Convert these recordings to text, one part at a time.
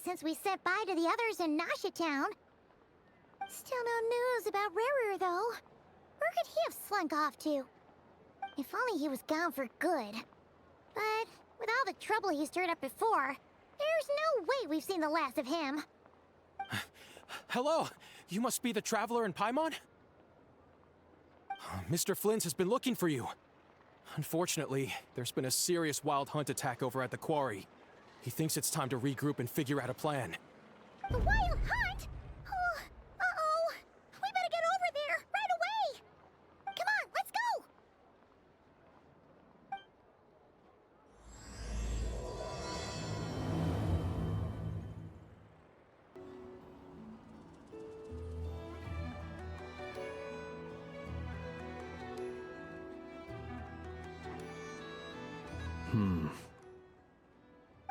since we said bye to the others in Nasha Town. Still no news about Rarer, though. Where could he have slunk off to? If only he was gone for good. But with all the trouble he stirred up before, there's no way we've seen the last of him. Hello! You must be the traveler in Paimon? Mr. Flint has been looking for you. Unfortunately, there's been a serious wild hunt attack over at the quarry. He thinks it's time to regroup and figure out a plan. The wild hunt? Oh, uh-oh. We better get over there, right away! Come on, let's go!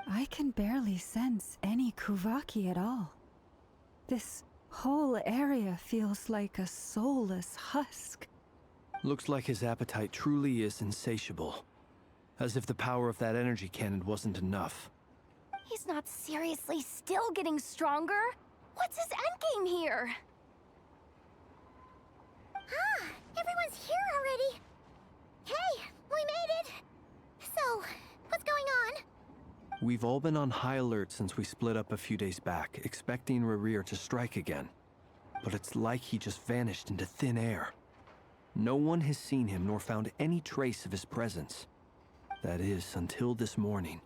I can barely sense any Kuvaki at all. This whole area feels like a soulless husk. Looks like his appetite truly is insatiable. As if the power of that energy cannon wasn't enough. He's not seriously still getting stronger? What's his endgame here? Ah, everyone's here already. Hey, we made it. So, what's going on? We've all been on high alert since we split up a few days back, expecting Rarir to strike again. But it's like he just vanished into thin air. No one has seen him nor found any trace of his presence. That is, until this morning,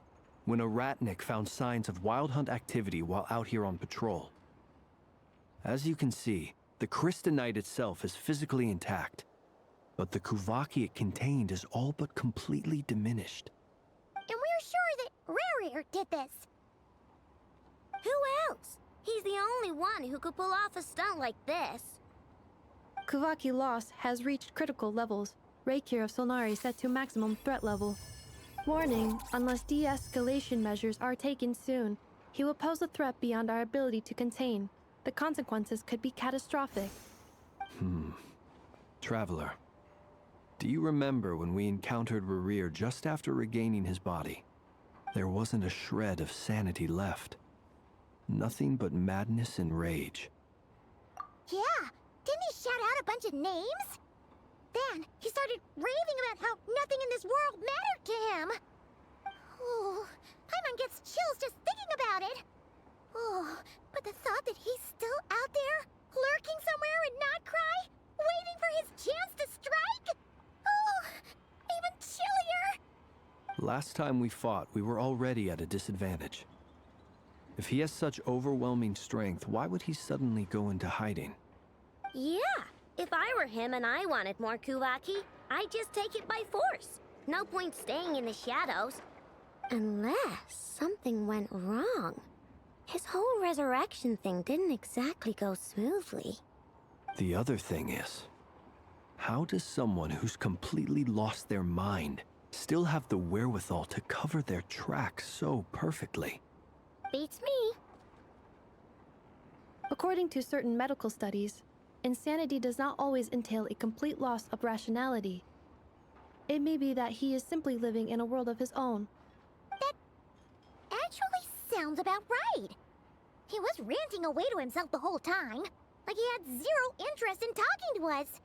when a ratnik found signs of wild hunt activity while out here on patrol. As you can see, the crystalline itself is physically intact, but the Kuvaki it contained is all but completely diminished. And we're sure that Rarir did this. Who else? He's the only one who could pull off a stunt like this. Kuvaki loss has reached critical levels. Reikir of Solnari set to maximum threat level. Warning, unless de-escalation measures are taken soon, he will pose a threat beyond our ability to contain. The consequences could be catastrophic. Traveler, do you remember when we encountered Rarir just after regaining his body? There wasn't a shred of sanity left. Nothing but madness and rage. Yeah, didn't he shout out a bunch of names? Then he started raving about how nothing in this world mattered to him. Oh, Paimon gets chills just thinking about it. Oh, but the thought that he's still out there, lurking somewhere in Notcry, waiting for his chance to strike? Oh, even chillier. Last time we fought, we were already at a disadvantage. If he has such overwhelming strength, why would he suddenly go into hiding? Yeah, if I were him and I wanted more Kuvaki, I'd just take it by force. No point staying in the shadows. Unless something went wrong. His whole resurrection thing didn't exactly go smoothly. The other thing is, how does someone who's completely lost their mind still have the wherewithal to cover their tracks so perfectly? Beats me. According to certain medical studies, insanity does not always entail a complete loss of rationality. It may be that he is simply living in a world of his own. That actually sounds about right. He was ranting away to himself the whole time, like he had zero interest in talking to us.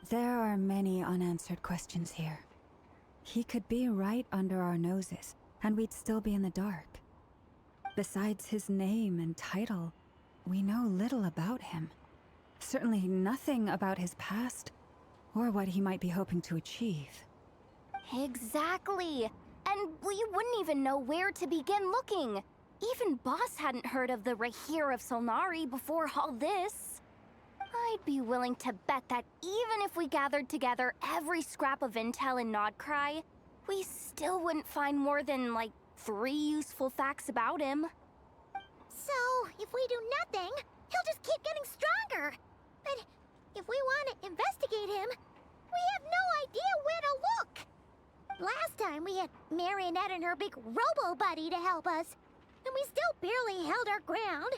There are many unanswered questions here. He could be right under our noses, and we'd still be in the dark. Besides his name and title, we know little about him. Certainly nothing about his past, or what he might be hoping to achieve. Exactly. And we wouldn't even know where to begin looking. Even Boss hadn't heard of the Rahir of Solnari before all this. I'd be willing to bet that even if we gathered together every scrap of intel in Nodcry, we still wouldn't find more than, like, 3 useful facts about him. So, if we do nothing, he'll just keep getting stronger. But if we want to investigate him, we have no idea where to look. Last time we had Marionette and her big robo-buddy to help us, and we still barely held our ground.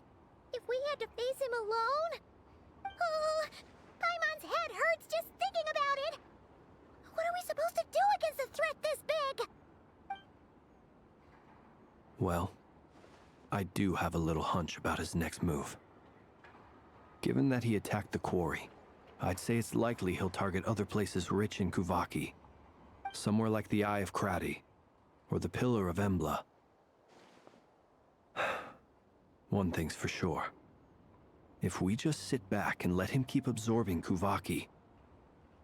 If we had to face him alone... Oh, Paimon's head hurts just thinking about it. What are we supposed to do against a threat this big? Well, I do have a little hunch about his next move. Given that he attacked the quarry, I'd say it's likely he'll target other places rich in Kuvaki. Somewhere like the Eye of Krati, or the Pillar of Embla. One thing's for sure. If we just sit back and let him keep absorbing Kuvaki,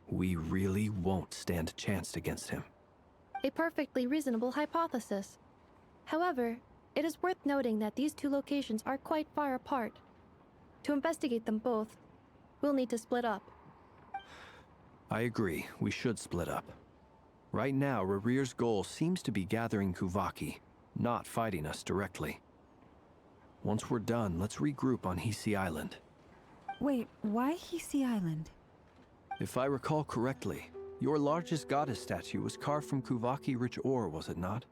we really won't stand a chance against him. A perfectly reasonable hypothesis. However, it is worth noting that these two locations are quite far apart. To investigate them both, we'll need to split up. I agree, we should split up. Right now, Rarir's goal seems to be gathering Kuvaki, not fighting us directly. Once we're done, let's regroup on Hisi Island. Wait, why Hisi Island? If I recall correctly, your largest goddess statue was carved from Kuvaki-rich ore, was it not?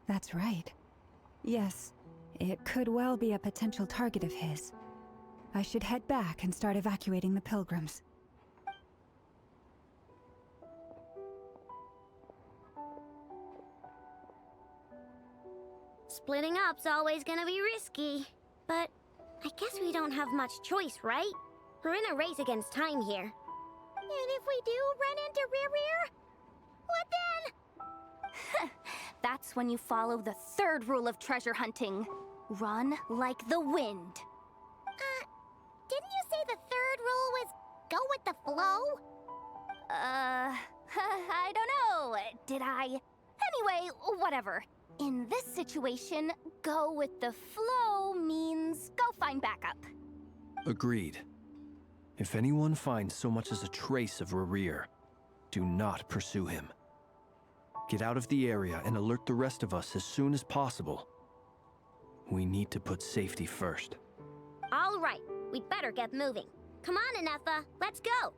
That's right. Yes, it could well be a potential target of his. I should head back and start evacuating the pilgrims. Splitting up's always gonna be risky. But I guess we don't have much choice, right? We're in a race against time here. And if we do run into Rear, what then? That's when you follow the third rule of treasure hunting. Run like the wind. Didn't you say the third rule was go with the flow? I don't know. Did I? Anyway, whatever. In this situation, go with the flow means go find backup. Agreed. If anyone finds so much as a trace of Rarir, do not pursue him. Get out of the area and alert the rest of us as soon as possible. We need to put safety first. All right, we'd better get moving. Come on, Anefa, let's go.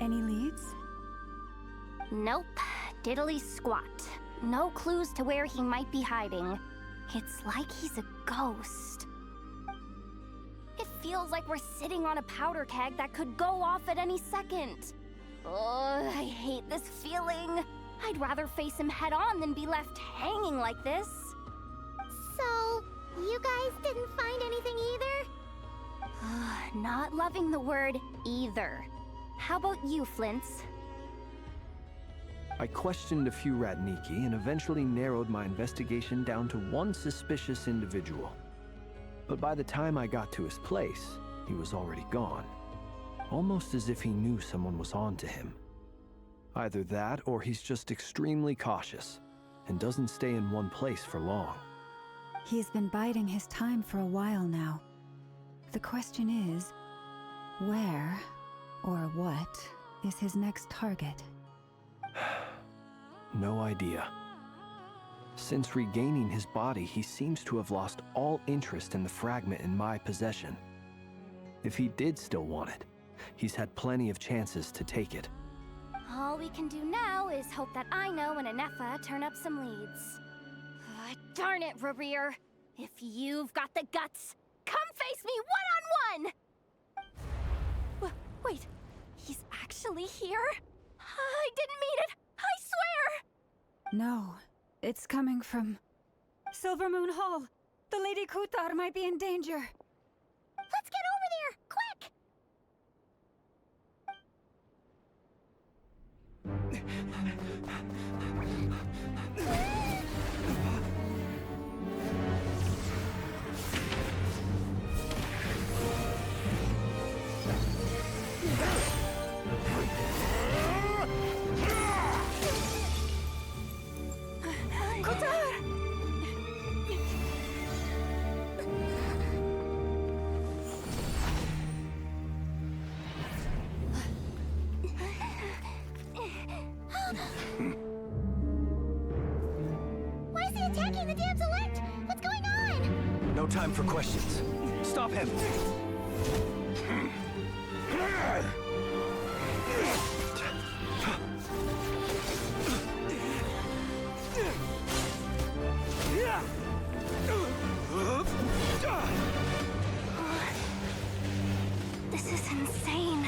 Any leads? Nope. Diddly squat. No clues to where he might be hiding. It's like he's a ghost. It feels like we're sitting on a powder keg that could go off at any second. Ugh, I hate this feeling. I'd rather face him head on than be left hanging like this. So, you guys didn't find anything either? Not loving the word either. How about you, Flintz? I questioned a few Ratniki and eventually narrowed my investigation down to one suspicious individual. But by the time I got to his place, he was already gone. Almost as if he knew someone was on to him. Either that or he's just extremely cautious and doesn't stay in one place for long. He's been biding his time for a while now. The question is, where or what is his next target? No idea. Since regaining his body, he seems to have lost all interest in the fragment in my possession. If he did still want it, he's had plenty of chances to take it. All we can do now is hope that Aino and Anefa turn up some leads. Darn it, Rarir! If you've got the guts, come face me one-on-one! Wait, he's actually here? I didn't mean it! I swear! No, it's coming from Silver Moon Hall. The Lady Kutar might be in danger. Let's get over there, quick! Why is he attacking the damsel elect? What's going on? No time for questions. Stop him! This is insane.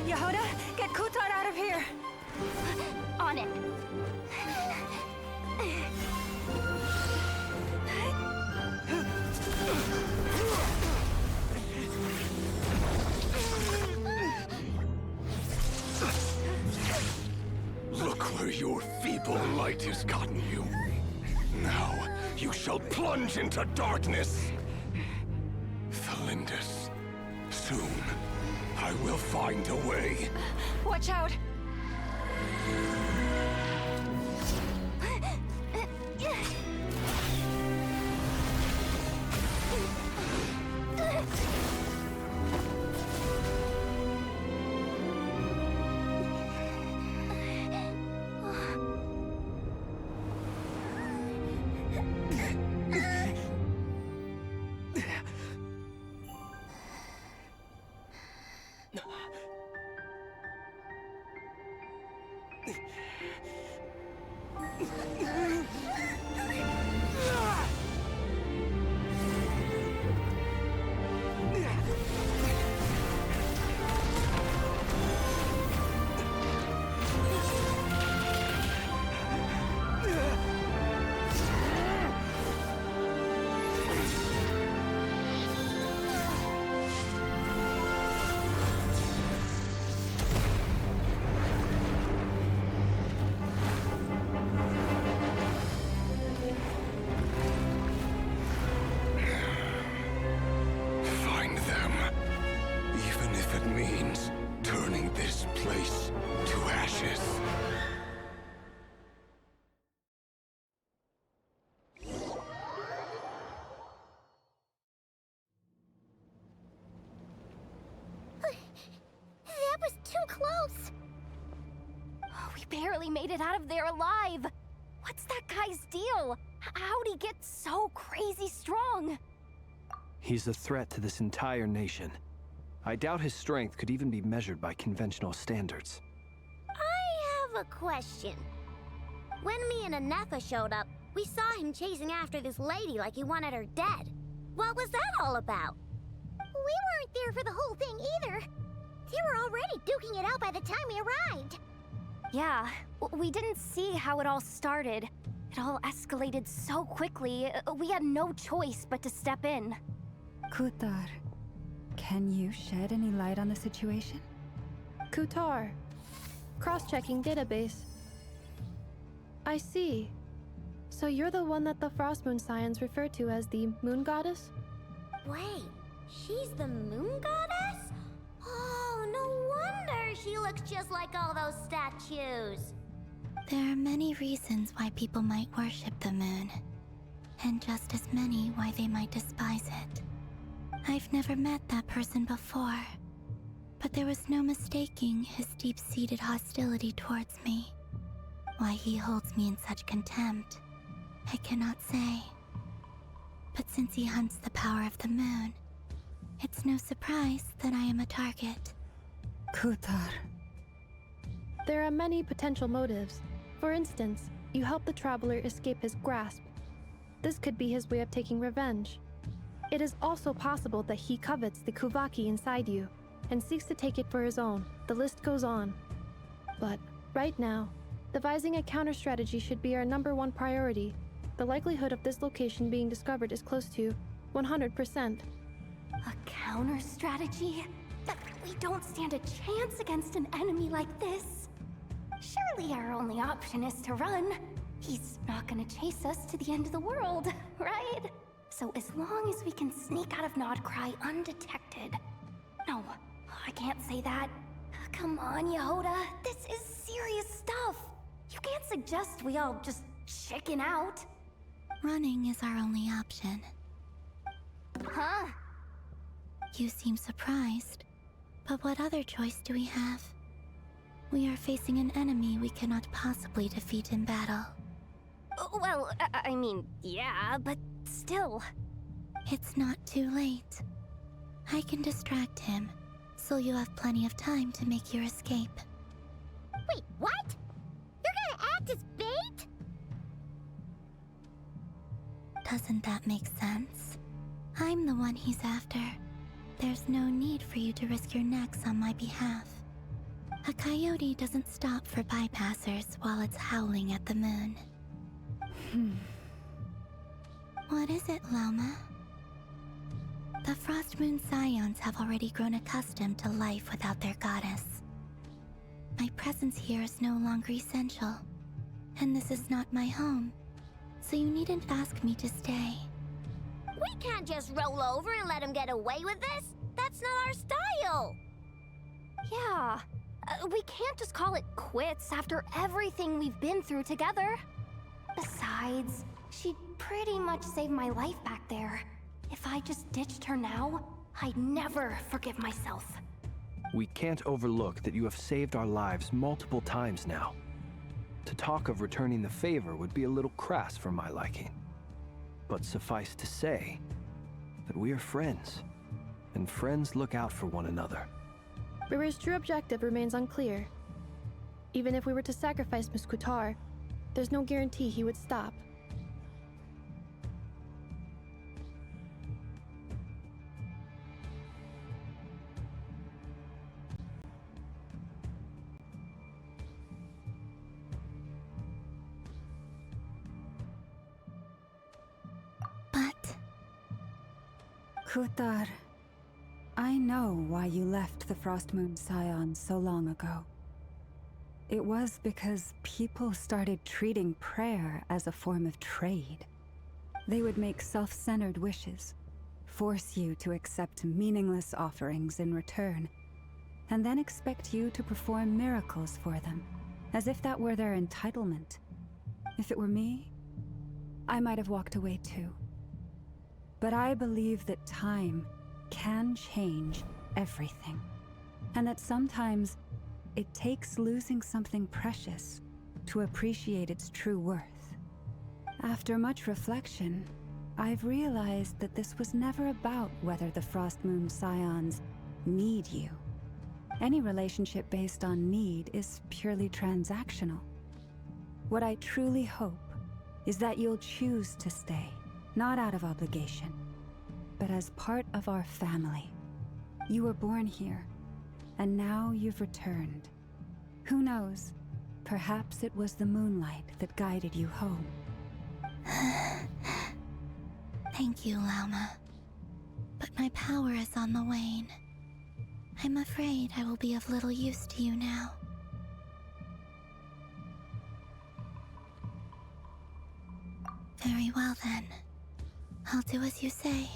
Yehuda, get Kutar out of here! On it. Look where your feeble light has gotten you. Now, you shall plunge into darkness. Thalindus, soon, I will find a way. Watch out! Find them. Even if it means turning this place to ashes. That was too close. Oh, we barely made it out of there alive. What's that guy's deal? How'd he get so crazy strong? He's a threat to this entire nation. I doubt his strength could even be measured by conventional standards. I have a question. When me and Anefa showed up, we saw him chasing after this lady like he wanted her dead. What was that all about? We weren't there for the whole thing either. They were already duking it out by the time we arrived. Yeah, we didn't see how it all started. It all escalated so quickly, we had no choice but to step in. Kutar, can you shed any light on the situation? Kutar. Cross-checking database. I see. So you're the one that the Frost Moon Scions refer to as the Moon Goddess? Wait, she's the moon goddess? Oh, no wonder she looks just like all those statues. There are many reasons why people might worship the moon, and just as many why they might despise it. I've never met that person before, but there was no mistaking his deep-seated hostility towards me. Why he holds me in such contempt, I cannot say. But since he hunts the power of the moon, it's no surprise that I am a target. Kutar. There are many potential motives. For instance, you help the traveler escape his grasp. This could be his way of taking revenge. It is also possible that he covets the Kuvaki inside you and seeks to take it for his own. The list goes on. But right now, devising a counter-strategy should be our #1 priority. The likelihood of this location being discovered is close to 100%. A counter strategy? We don't stand a chance against an enemy like this. Surely our only option is to run. He's not gonna chase us to the end of the world, right? So as long as we can sneak out of Nodcry undetected. No, I can't say that. Come on, Yehuda, this is serious stuff. You can't suggest we all just chicken out. Running is our only option. Huh? You seem surprised, but what other choice do we have? We are facing an enemy we cannot possibly defeat in battle. Well, I mean, yeah, but still. It's not too late. I can distract him, so you have plenty of time to make your escape. Wait, what? You're gonna act as bait? Doesn't that make sense? I'm the one he's after. there's no need for you to risk your necks on my behalf. A coyote doesn't stop for bypassers while it's howling at the moon. What is it, Loma? The Frost Moon Scions have already grown accustomed to life without their goddess. My presence here is no longer essential, and this is not my home, so you needn't ask me to stay. We can't just roll over and let him get away with this. That's not our style. Yeah, we can't just call it quits after everything we've been through together. Besides, she pretty much saved my life back there. If I just ditched her now, I'd never forgive myself. We can't overlook that you have saved our lives multiple times now. To talk of returning the favor would be a little crass for my liking. But suffice to say that we are friends, and friends look out for one another. River's true objective remains unclear. Even if we were to sacrifice Muskutar, there's no guarantee he would stop. But Kutar, I know why you left the Frost Moon Scions so long ago. It was because people started treating prayer as a form of trade. They would make self-centered wishes, force you to accept meaningless offerings in return, and then expect you to perform miracles for them, as if that were their entitlement. If it were me, I might have walked away too. But I believe that time can change everything, and that sometimes it takes losing something precious to appreciate its true worth. After much reflection, I've realized that this was never about whether the Frost Moon Scions need you. Any relationship based on need is purely transactional. What I truly hope is that you'll choose to stay, not out of obligation, but as part of our family. You were born here, and now you've returned. Who knows? Perhaps it was the moonlight that guided you home. thank you, Lauma. But my power is on the wane. I'm afraid I will be of little use to you now. Very well then. I'll do as you say.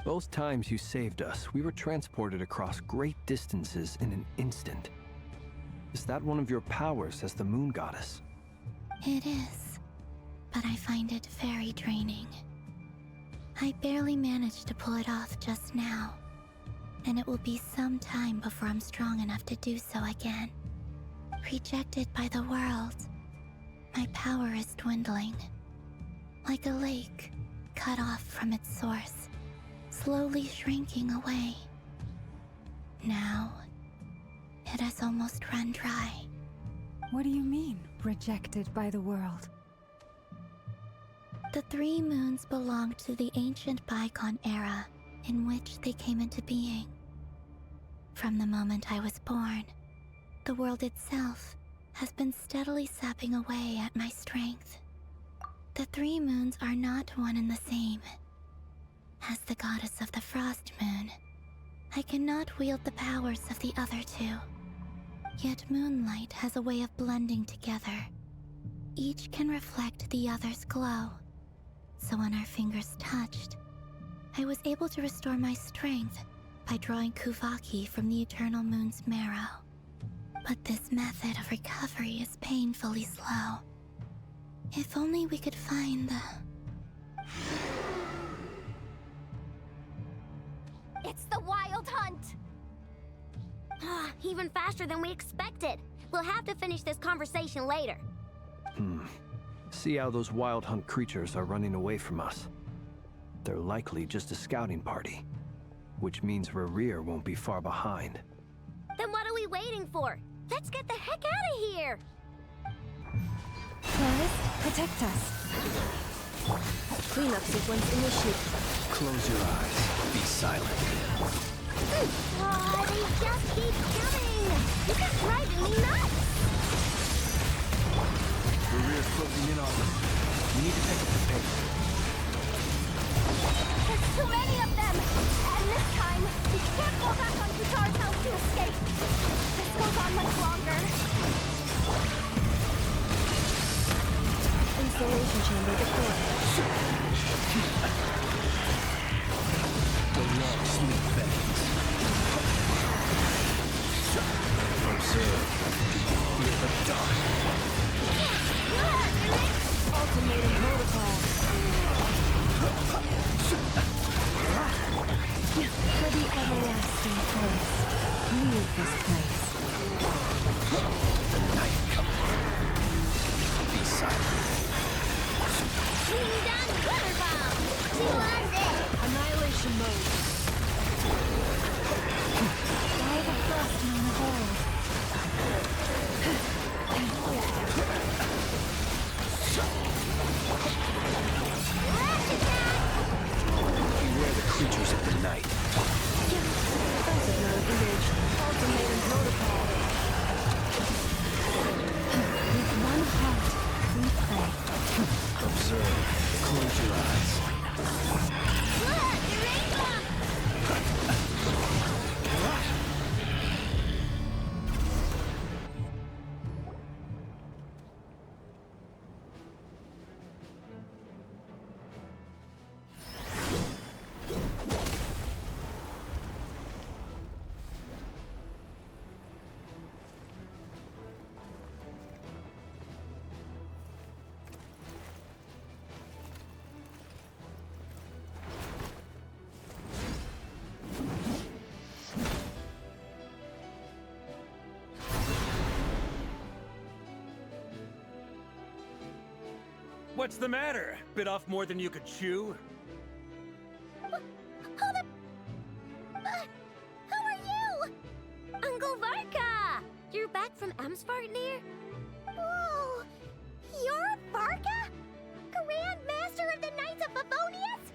Both times you saved us, we were transported across great distances in an instant. Is that one of your powers as the Moon Goddess? It is, but I find it very draining. I barely managed to pull it off just now, and it will be some time before I'm strong enough to do so again. Rejected by the world, my power is dwindling. Like a lake, cut off from its source, slowly shrinking away. Now, it has almost run dry. What do you mean, rejected by the world? The 3 moons belonged to the ancient bygone era in which they came into being. From the moment I was born, the world itself has been steadily sapping away at my strength. The 3 moons are not one and the same. As the goddess of the Frost Moon, I cannot wield the powers of the other 2. Yet moonlight has a way of blending together. Each can reflect the other's glow. So when our fingers touched, I was able to restore my strength by drawing Kuvaki from the eternal moon's marrow. But this method of recovery is painfully slow. If only we could find the... It's the Wild Hunt! Even faster than we expected. We'll have to finish this conversation later. See how those Wild Hunt creatures are running away from us. They're likely just a scouting party, which means Rerir won't be far behind. Then what are we waiting for? Let's get the heck out of here! Clovis, protect us. Cleanup sequence initiated. Close your eyes. Be silent. Oh, they just keep coming! This is driving me nuts! Rear's closing in on us. We need to pick up the pace. There's too many of them! And this time, we can't go back on Qatar's house to escape. This goes on much longer. Installation chamber deployed. The long sleep bands. Observe. Feel the dark. Ultimatum protocol. For the everlasting place, leave this place. The night coming. Be silent. Shooting down the glitter bomb! She loves it! Annihilation mode. By the frostman of old. Beware the creatures of the night. Defensive mode engaged. Ultimatum protocol. With one heart, we pray. Observe. Close your eyes. Look! The rainbow! What's the matter? Bit off more than you could chew? Hold up! Who are you? Uncle Varka! You're back from Amsvartnir? Whoa! You're Varka? Grand Master of the Knights of Favonius?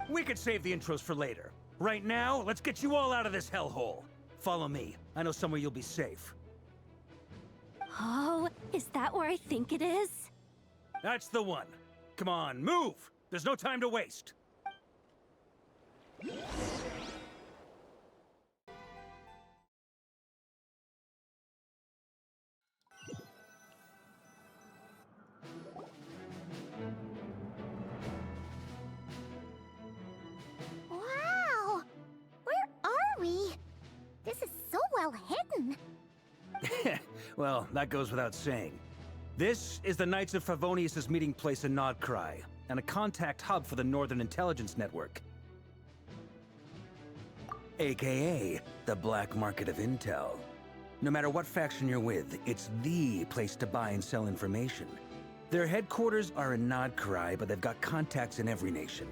We could save the intros for later. Right now, let's get you all out of this hellhole. Follow me. I know somewhere you'll be safe. Oh, is that where I think it is? That's the one. Come on, move! There's no time to waste. Wow! Where are we? This is so well hidden. Well, that goes without saying. This is the Knights of Favonius' meeting place in Nodcry, and a contact hub for the Northern Intelligence Network. AKA, the black market of intel. No matter what faction you're with, it's the place to buy and sell information. Their headquarters are in Nodcry, but they've got contacts in every nation.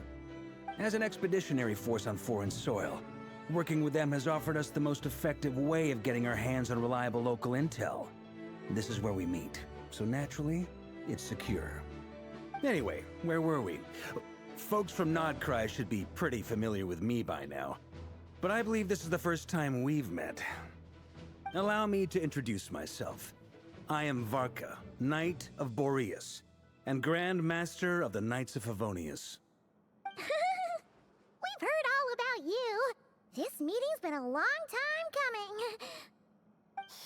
As an expeditionary force on foreign soil, working with them has offered us the most effective way of getting our hands on reliable local intel. This is where we meet, so naturally, it's secure. Anyway, where were we? Folks from Nodcry should be pretty familiar with me by now, but I believe this is the first time we've met. Allow me to introduce myself. I am Varka, Knight of Boreas, and Grand Master of the Knights of Favonius. We've heard all about you. This meeting's been a long time coming.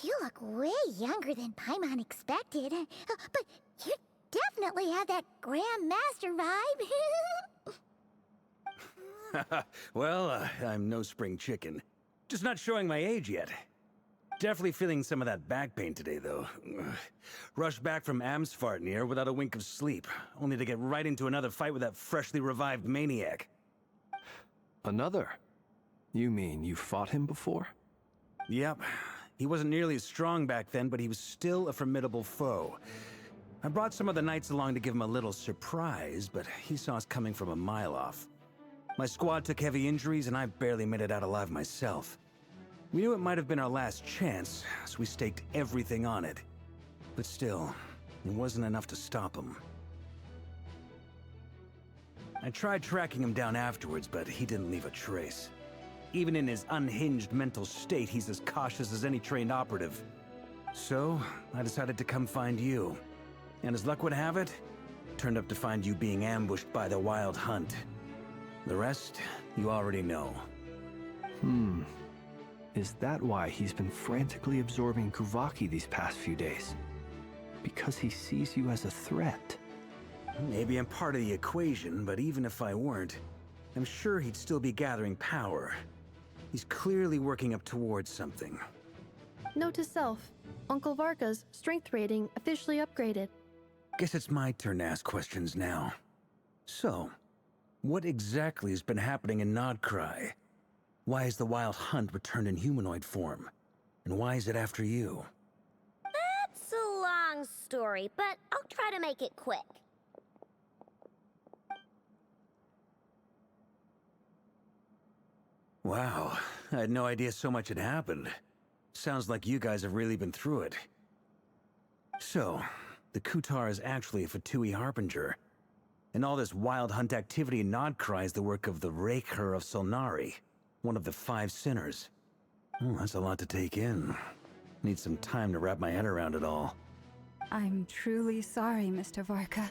You look way younger than Paimon expected. But you definitely have that Grand Master vibe. Well, I'm no spring chicken. Just not showing my age yet. Definitely feeling some of that back pain today, though. Rushed back from Amsvartnir without a wink of sleep, only to get right into another fight with that freshly revived maniac. Another? You mean you fought him before? Yep. He wasn't nearly as strong back then, but he was still a formidable foe. I brought some of the knights along to give him a little surprise, but he saw us coming from a mile off. My squad took heavy injuries, and I barely made it out alive myself. We knew it might have been our last chance, so we staked everything on it. But still, it wasn't enough to stop him. I tried tracking him down afterwards, but he didn't leave a trace. Even in his unhinged mental state, he's as cautious as any trained operative. So, I decided to come find you. And as luck would have it, turned up to find you being ambushed by the Wild Hunt. The rest, you already know. Is that why he's been frantically absorbing Kuvaki these past few days? Because he sees you as a threat? Maybe I'm part of the equation, but even if I weren't, I'm sure he'd still be gathering power. He's clearly working up towards something. Note to self, Uncle Varka's strength rating officially upgraded. Guess it's my turn to ask questions now. So, what exactly has been happening in Nodcry? Why is the Wild Hunt returned in humanoid form? And why is it after you? That's a long story, but I'll try to make it quick. Wow, I had no idea so much had happened. Sounds like you guys have really been through it. So, the Kutar is actually a Fatui Harbinger. And all this Wild Hunt activity in Nodcry is the work of the Raker of Solnari, one of the 5 sinners. Oh, that's a lot to take in. Need some time to wrap my head around it all. I'm truly sorry, Mr. Varka.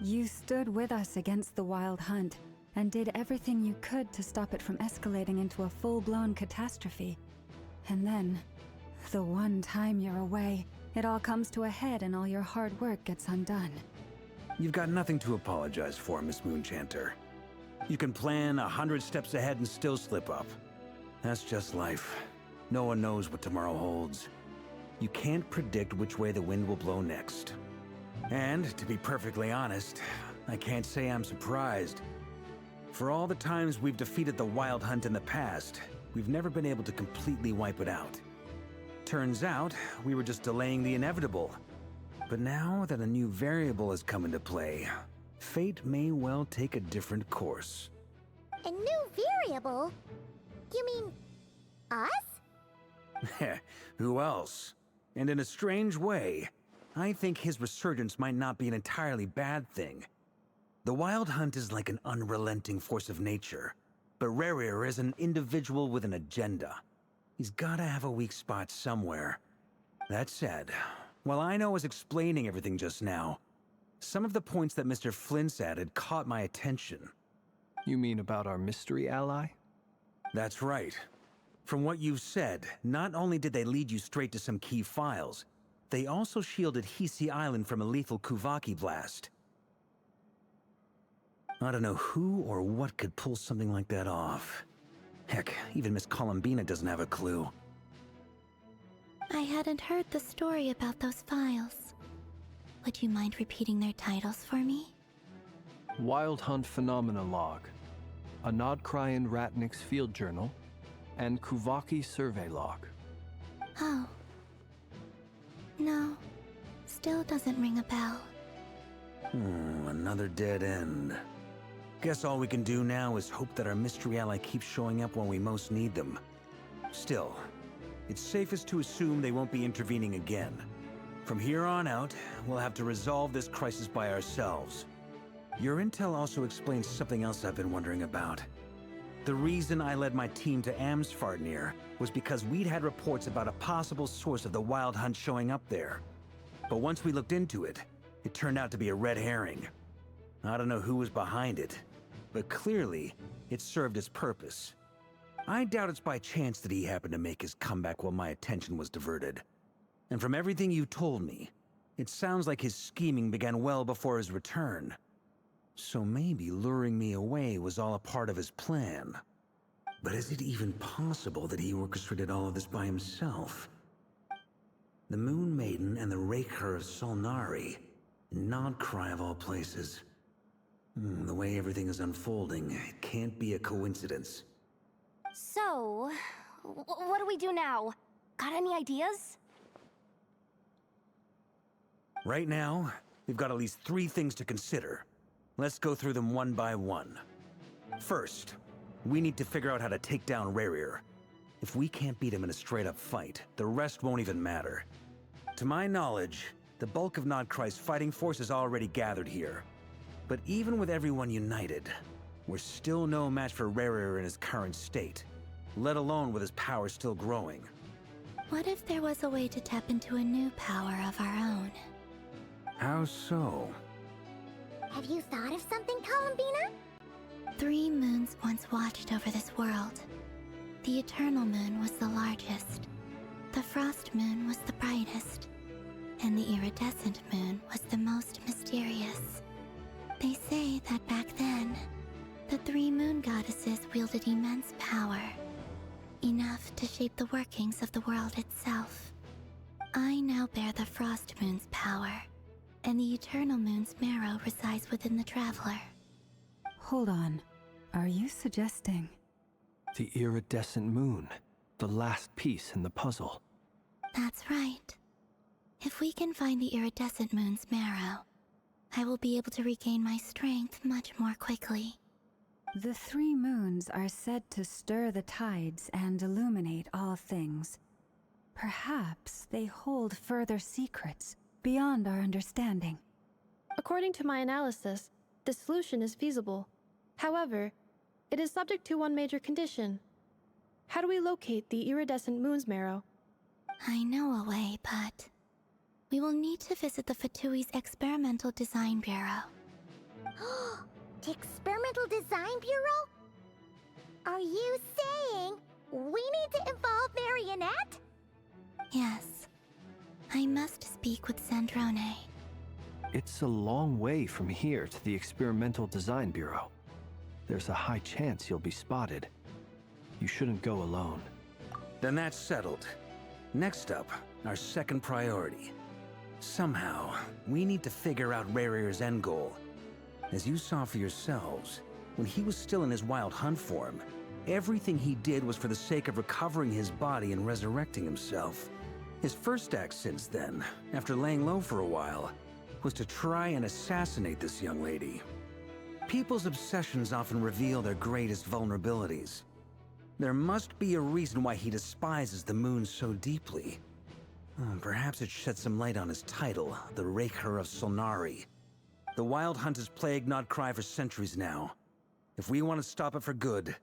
You stood with us against the Wild Hunt, and did everything you could to stop it from escalating into a full-blown catastrophe. And then, the one time you're away, it all comes to a head and all your hard work gets undone. You've got nothing to apologize for, Miss Moonchanter. You can plan 100 steps ahead and still slip up. That's just life. No one knows what tomorrow holds. You can't predict which way the wind will blow next. And, to be perfectly honest, I can't say I'm surprised. For all the times we've defeated the Wild Hunt in the past, we've never been able to completely wipe it out. Turns out, we were just delaying the inevitable. But now that a new variable has come into play, fate may well take a different course. A new variable? You mean us? Who else? And in a strange way, I think his resurgence might not be an entirely bad thing. The Wild Hunt is like an unrelenting force of nature, but Rerir is an individual with an agenda. He's gotta have a weak spot somewhere. That said, while I know I was explaining everything just now, some of the points that Mr. Flint's added caught my attention. You mean about our mystery ally? That's right. From what you've said, not only did they lead you straight to some key files, they also shielded Hisi Island from a lethal Kuvaki blast. I don't know who or what could pull something like that off. Heck, even Miss Columbina doesn't have a clue. I hadn't heard the story about those files. Would you mind repeating their titles for me? Wild Hunt Phenomena Log, a Nodcryan Ratnik's Field Journal, and Kuvaki Survey Log. Oh. No. Still doesn't ring a bell. Another dead end. Guess all we can do now is hope that our mystery ally keeps showing up when we most need them. Still, it's safest to assume they won't be intervening again. From here on out, we'll have to resolve this crisis by ourselves. Your intel also explains something else I've been wondering about. The reason I led my team to Amsfarnir was because we'd had reports about a possible source of the Wild Hunt showing up there. But once we looked into it, it turned out to be a red herring. I don't know who was behind it, but clearly, it served its purpose. I doubt it's by chance that he happened to make his comeback while my attention was diverted. And from everything you told me, it sounds like his scheming began well before his return. So maybe luring me away was all a part of his plan. But is it even possible that he orchestrated all of this by himself? The Moon Maiden and the Raker of Solnari, Nodcry of all places. The way everything is unfolding, it can't be a coincidence. So, what do we do now? Got any ideas? Right now, we've got at least 3 things to consider. Let's go through them one by one. First, we need to figure out how to take down Rerir. If we can't beat him in a straight-up fight, the rest won't even matter. To my knowledge, the bulk of Nodcry's fighting force is already gathered here. But even with everyone united, we're still no match for Rarier in his current state, let alone with his power still growing. What if there was a way to tap into a new power of our own? How so? Have you thought of something, Columbina? 3 moons once watched over this world. The Eternal Moon was the largest. The Frost Moon was the brightest. And the Iridescent Moon was the most mysterious. They say that back then, the 3 moon goddesses wielded immense power. Enough to shape the workings of the world itself. I now bear the Frost Moon's power, and the Eternal Moon's marrow resides within the Traveler. Hold on. Are you suggesting? The iridescent moon, the last piece in the puzzle. That's right. If we can find the Iridescent Moon's marrow, I will be able to regain my strength much more quickly. The 3 moons are said to stir the tides and illuminate all things. Perhaps they hold further secrets beyond our understanding. According to my analysis, the solution is feasible. However, it is subject to one major condition. How do we locate the Iridescent Moon's marrow? I know a way, but we will need to visit the Fatui's Experimental Design Bureau. The Experimental Design Bureau? Are you saying we need to involve Marionette? Yes. I must speak with Sandrone. It's a long way from here to the Experimental Design Bureau. There's a high chance you'll be spotted. You shouldn't go alone. Then that's settled. Next up, our second priority. Somehow, we need to figure out Rarier's end goal. As you saw for yourselves, when he was still in his wild hunt form, everything he did was for the sake of recovering his body and resurrecting himself. His first act since then, after laying low for a while, was to try and assassinate this young lady. People's obsessions often reveal their greatest vulnerabilities. There must be a reason why he despises the moon so deeply. Perhaps it sheds some light on his title, the Raker of Solnari. The Wild Hunt has plagued Nodcry for centuries now. If we want to stop it for good,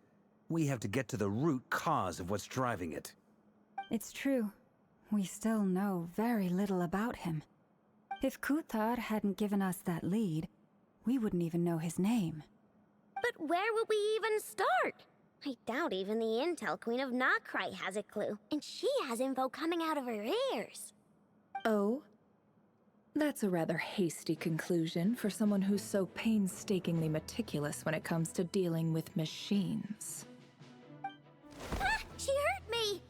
we have to get to the root cause of what's driving it. It's true. We still know very little about him. If Kuthar hadn't given us that lead, we wouldn't even know his name. But where would we even start? I doubt even the Intel Queen of Nodcry has a clue, and she has info coming out of her ears. Oh? That's a rather hasty conclusion for someone who's so painstakingly meticulous when it comes to dealing with machines. Ah! She hurt me!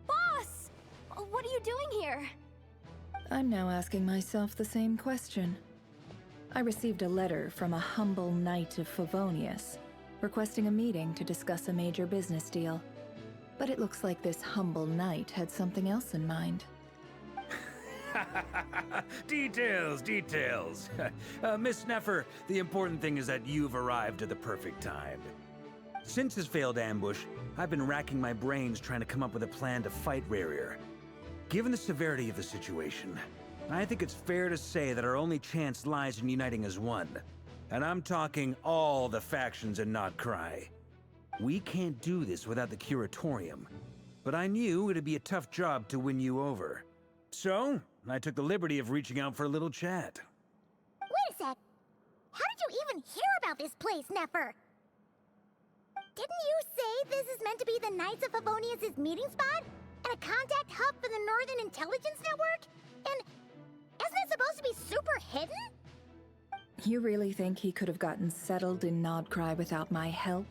Boss! What are you doing here? I'm now asking myself the same question. I received a letter from a humble knight of Favonius, requesting a meeting to discuss a major business deal. But it looks like this humble knight had something else in mind. Details, details. Miss Neffer, the important thing is that you've arrived at the perfect time. Since his failed ambush, I've been racking my brains trying to come up with a plan to fight Rarier. Given the severity of the situation, I think it's fair to say that our only chance lies in uniting as one. And I'm talking all the factions in Nodcry. We can't do this without the Curatorium, but I knew it'd be a tough job to win you over. So, I took the liberty of reaching out for a little chat. Wait a sec. How did you even hear about this place, Neffer? Didn't you say this is meant to be the Knights of Favonius' meeting spot? And a contact hub for the Northern Intelligence Network? And isn't it supposed to be super hidden? You really think he could have gotten settled in Nodcry without my help?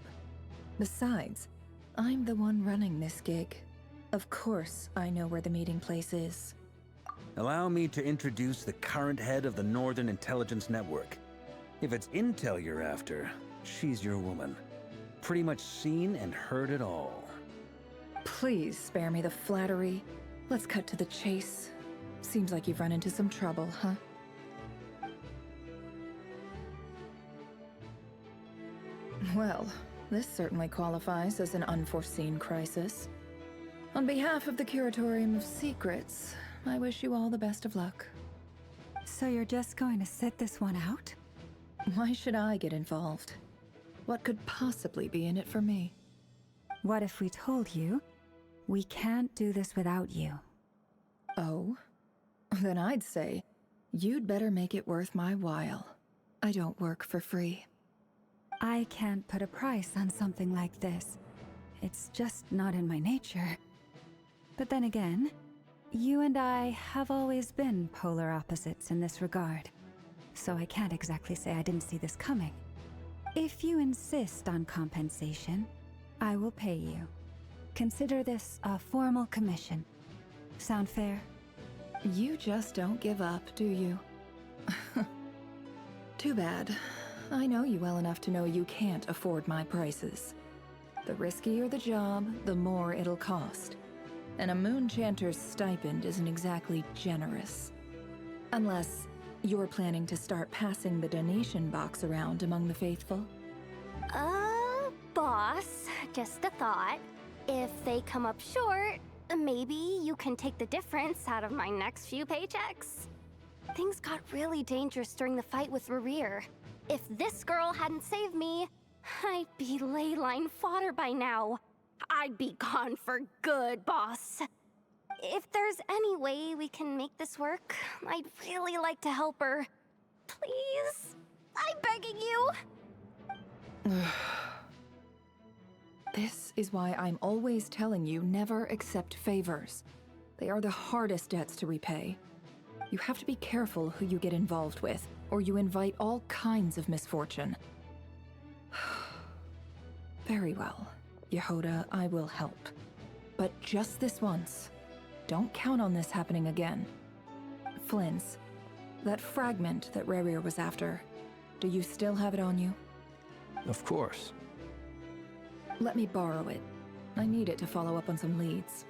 Besides, I'm the one running this gig. Of course I know where the meeting place is. Allow me to introduce the current head of the Northern Intelligence Network. If it's intel you're after, she's your woman. Pretty much seen and heard it all. Please spare me the flattery. Let's cut to the chase. Seems like you've run into some trouble, huh? Well, this certainly qualifies as an unforeseen crisis. On behalf of the Curatorium of Secrets, I wish you all the best of luck. So you're just going to sit this one out? Why should I get involved? What could possibly be in it for me? What if we told you we can't do this without you? Oh? Then I'd say, you'd better make it worth my while. I don't work for free. I can't put a price on something like this. It's just not in my nature. But then again, you and I have always been polar opposites in this regard. So I can't exactly say I didn't see this coming. If you insist on compensation, I will pay you. Consider this a formal commission. Sound fair? You just don't give up, do you? Too bad. I know you well enough to know you can't afford my prices. The riskier the job, the more it'll cost. And a moon chanter's stipend isn't exactly generous. Unless you're planning to start passing the donation box around among the faithful. Boss, just a thought. If they come up short, maybe you can take the difference out of my next few paychecks. Things got really dangerous during the fight with Rerir. If this girl hadn't saved me, I'd be ley line fodder by now. I'd be gone for good, boss. If there's any way we can make this work, I'd really like to help her. Please? I'm begging you. This is why I'm always telling you never accept favors. They are the hardest debts to repay. You have to be careful who you get involved with, or you invite all kinds of misfortune. Very well, Yehoda, I will help. But just this once. Don't count on this happening again. Flynn's, that fragment that Rerir was after, do you still have it on you? Of course. Let me borrow it. I need it to follow up on some leads.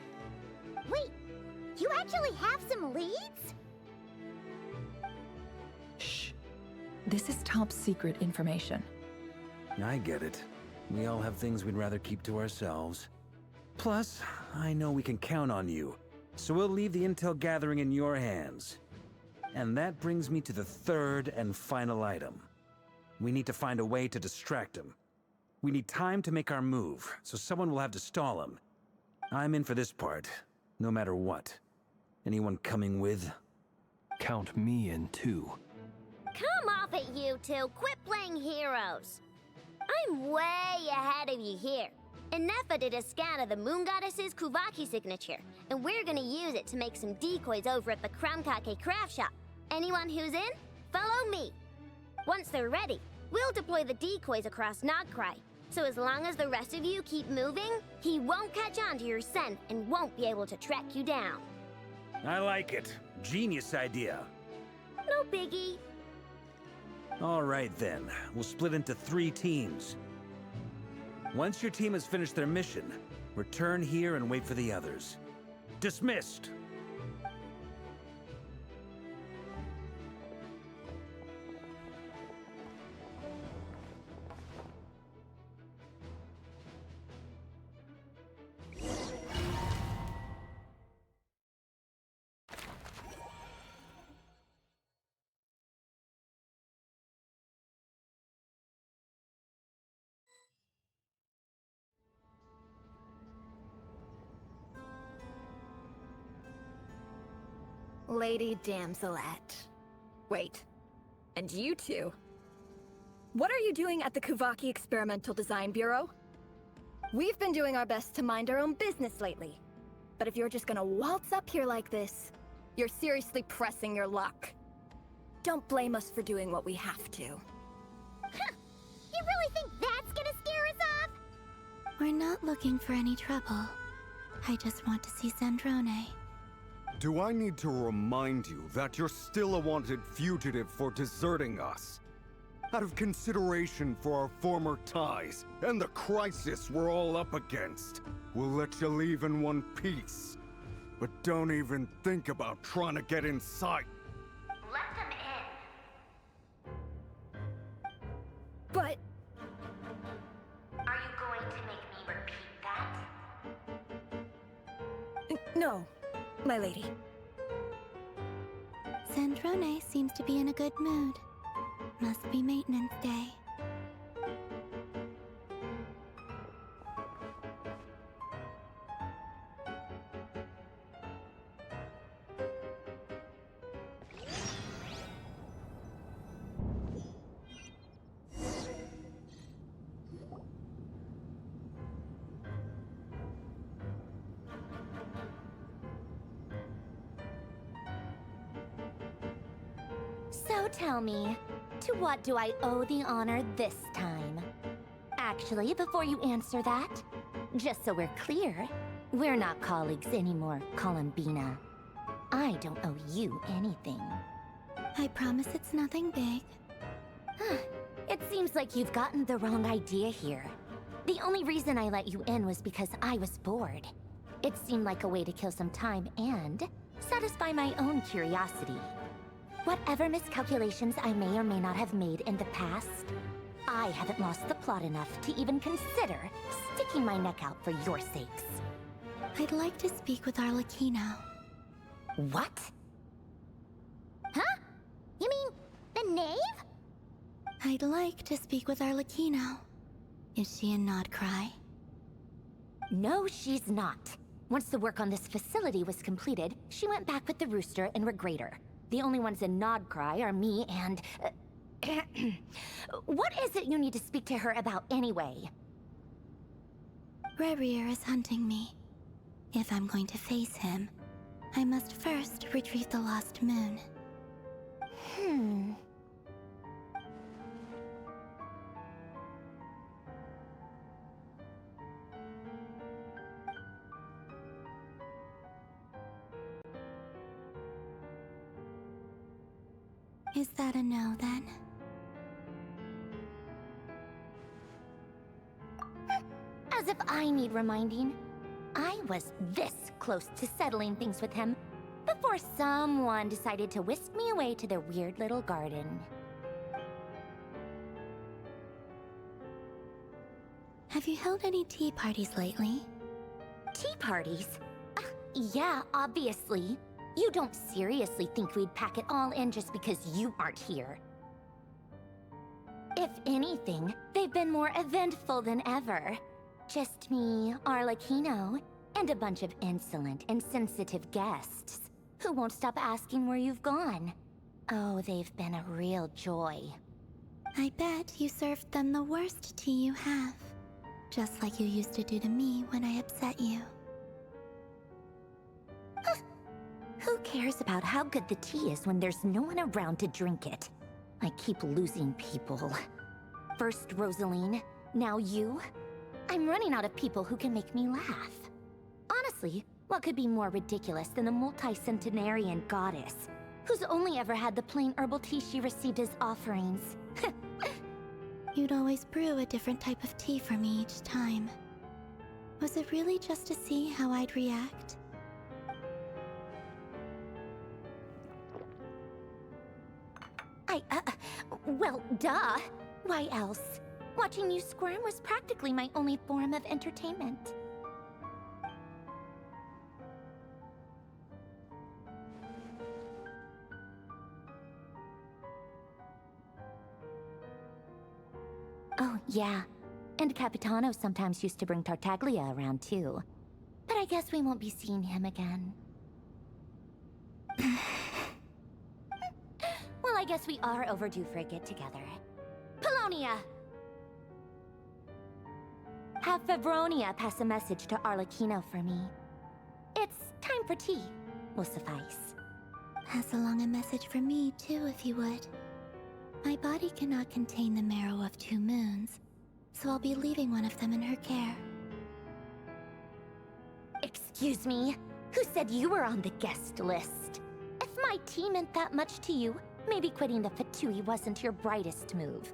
Wait, you actually have some leads? Shh. This is top secret information. I get it. We all have things we'd rather keep to ourselves. Plus, I know we can count on you, so we'll leave the intel gathering in your hands. And that brings me to the third and final item. We need to find a way to distract him. We need time to make our move, so someone will have to stall him. I'm in for this part, no matter what. Anyone coming with? Count me in too. Come off it, you two. Quit playing heroes. I'm way ahead of you here. Nefa did a scan of the Moon Goddess's Kuvaki signature, and we're gonna use it to make some decoys over at the Kramkake craft shop. Anyone who's in, follow me. Once they're ready, we'll deploy the decoys across Nogcry. So as long as the rest of you keep moving, he won't catch on to your scent and won't be able to track you down. I like it. Genius idea. No biggie. All right then, we'll split into 3 teams. Once your team has finished their mission, return here and wait for the others. Dismissed! Lady Damselette. Wait, and you two? What are you doing at the Kuvaki Experimental Design Bureau? We've been doing our best to mind our own business lately. But if you're just gonna waltz up here like this, you're seriously pressing your luck. Don't blame us for doing what we have to. Huh. You really think that's gonna scare us off? We're not looking for any trouble. I just want to see Zandrone. Do I need to remind you that you're still a wanted fugitive for deserting us? Out of consideration for our former ties and the crisis we're all up against, we'll let you leave in one piece. But don't even think about trying to get inside. Let them in. But... Are you going to make me repeat that? No, my lady. Sandrone seems to be in a good mood. Must be maintenance day. So tell me, to what do I owe the honor this time? Actually, before you answer that, just so we're clear, we're not colleagues anymore, Columbina. I don't owe you anything. I promise it's nothing big. It seems like you've gotten the wrong idea here. The only reason I let you in was because I was bored. It seemed like a way to kill some time and satisfy my own curiosity. Whatever miscalculations I may or may not have made in the past, I haven't lost the plot enough to even consider sticking my neck out for your sakes. I'd like to speak with Arlecchino. What? Huh? You mean the knave? I'd like to speak with Arlecchino. Is she in Nodcry? No, she's not. Once the work on this facility was completed, she went back with the Rooster and Regrator. The only ones in Nodcry are me and... What is it you need to speak to her about anyway? Rerir is hunting me. If I'm going to face him, I must first retrieve the lost moon. Is that a no, then? As if I need reminding. I was this close to settling things with him before someone decided to whisk me away to their weird little garden. Have you held any tea parties lately? Tea parties? Yeah, obviously. You don't seriously think we'd pack it all in just because you aren't here. If anything, they've been more eventful than ever. Just me, Arlecchino, and a bunch of insolent, insensitive guests who won't stop asking where you've gone. Oh, they've been a real joy. I bet you served them the worst tea you have. Just like you used to do to me when I upset you. Who cares about how good the tea is when there's no one around to drink it? I keep losing people. First Rosaline, now you. I'm running out of people who can make me laugh. Honestly, what could be more ridiculous than a multi-centenarian goddess who's only ever had the plain herbal tea she received as offerings? You'd always brew a different type of tea for me each time. Was it really just to see how I'd react? Well, duh. Why else? Watching you squirm was practically my only form of entertainment. Oh, yeah. And Capitano sometimes used to bring Tartaglia around, too. But I guess we won't be seeing him again. Well, I guess we are overdue for a get-together. Polonia! Have Fevronia pass a message to Arlecchino for me. It's time for tea. Will suffice. Pass along a message for me, too, if you would. My body cannot contain the marrow of 2 moons, so I'll be leaving one of them in her care. Excuse me? Who said you were on the guest list? If my tea meant that much to you, maybe quitting the Fatui wasn't your brightest move.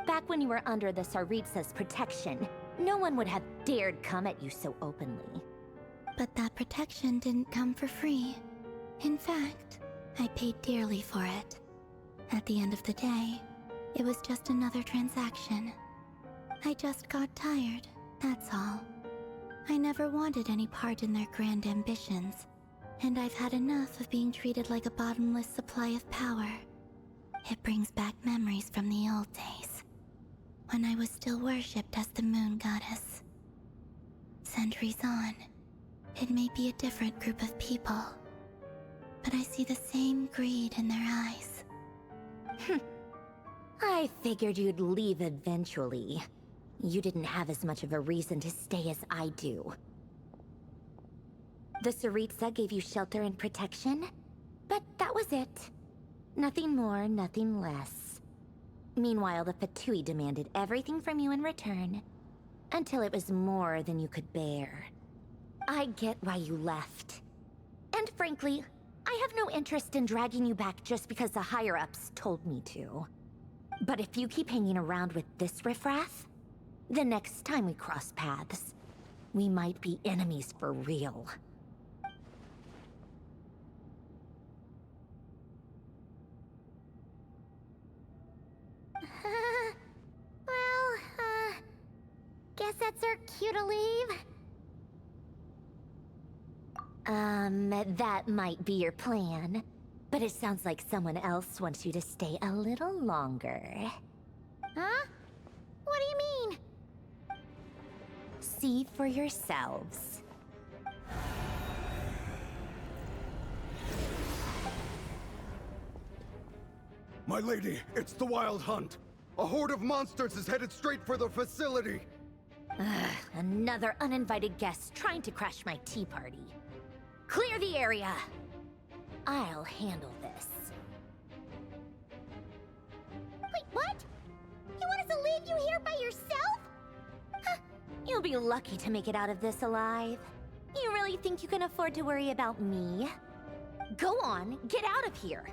Back when you were under the Tsaritsa's protection, no one would have dared come at you so openly. But that protection didn't come for free. In fact, I paid dearly for it. At the end of the day, it was just another transaction. I just got tired, that's all. I never wanted any part in their grand ambitions, and I've had enough of being treated like a bottomless supply of power. It brings back memories from the old days, when I was still worshipped as the moon goddess. Centuries on, it may be a different group of people, but I see the same greed in their eyes. I figured you'd leave eventually. You didn't have as much of a reason to stay as I do. The Tsaritsa gave you shelter and protection, but that was it. Nothing more, nothing less. Meanwhile, the Fatui demanded everything from you in return, until it was more than you could bear. I get why you left. And frankly, I have no interest in dragging you back just because the higher-ups told me to. But if you keep hanging around with this riffraff, the next time we cross paths, we might be enemies for real. Guess that's our cue to leave. That might be your plan. But it sounds like someone else wants you to stay a little longer. Huh? What do you mean? See for yourselves. My lady, it's the Wild Hunt. A horde of monsters is headed straight for the facility. Another uninvited guest trying to crash my tea party. Clear the area. I'll handle this. Wait, what? You want us to leave you here by yourself? Huh. You'll be lucky to make it out of this alive. You really think you can afford to worry about me? Go on, get out of here.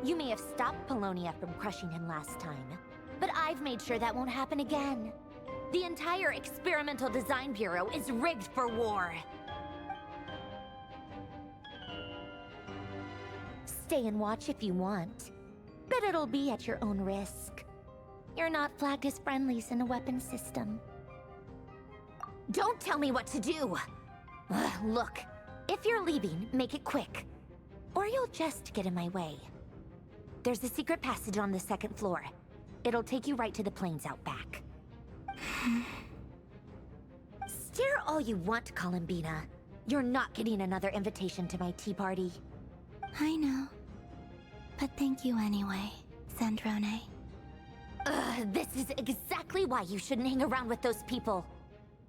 You may have stopped Polonia from crushing him last time, but I've made sure that won't happen again. The entire Experimental Design Bureau is rigged for war. Stay and watch if you want, but it'll be at your own risk. You're not flagged as friendlies in a weapon system. Don't tell me what to do! Look, if you're leaving, make it quick, or you'll just get in my way. There's a secret passage on the second floor. It'll take you right to the plains out back. Stare all you want, Columbina. You're not getting another invitation to my tea party. I know. But thank you anyway, Sandrone. This is exactly why you shouldn't hang around with those people.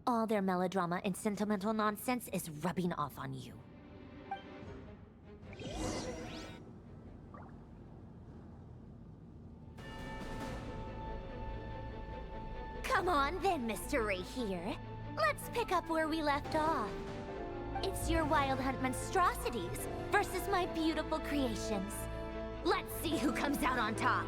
All their melodrama and sentimental nonsense is rubbing off on you. Come on then, Mr. Ray here. Let's pick up where we left off. It's your Wild Hunt monstrosities versus my beautiful creations. Let's see who comes out on top.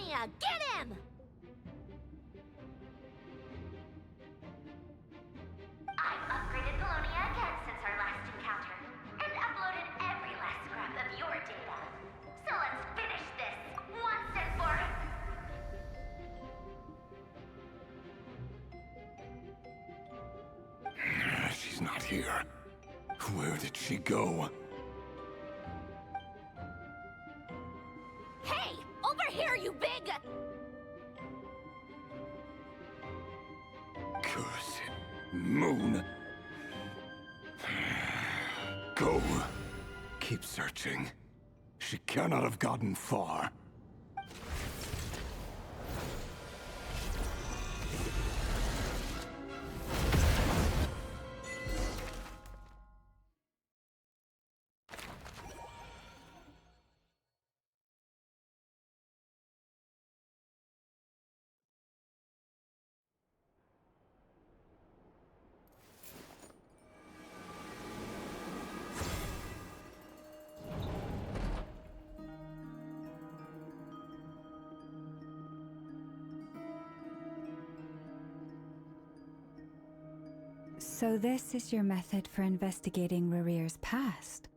Lunia, get him! I've upgraded Lunia again since our last encounter, and uploaded every last scrap of your data. So let's finish this once and for She's not here. Where did she go? Hey! Over here, you big... Curse it. Moon. Go. Keep searching. She cannot have gotten far. So this is your method for investigating Rarir's past?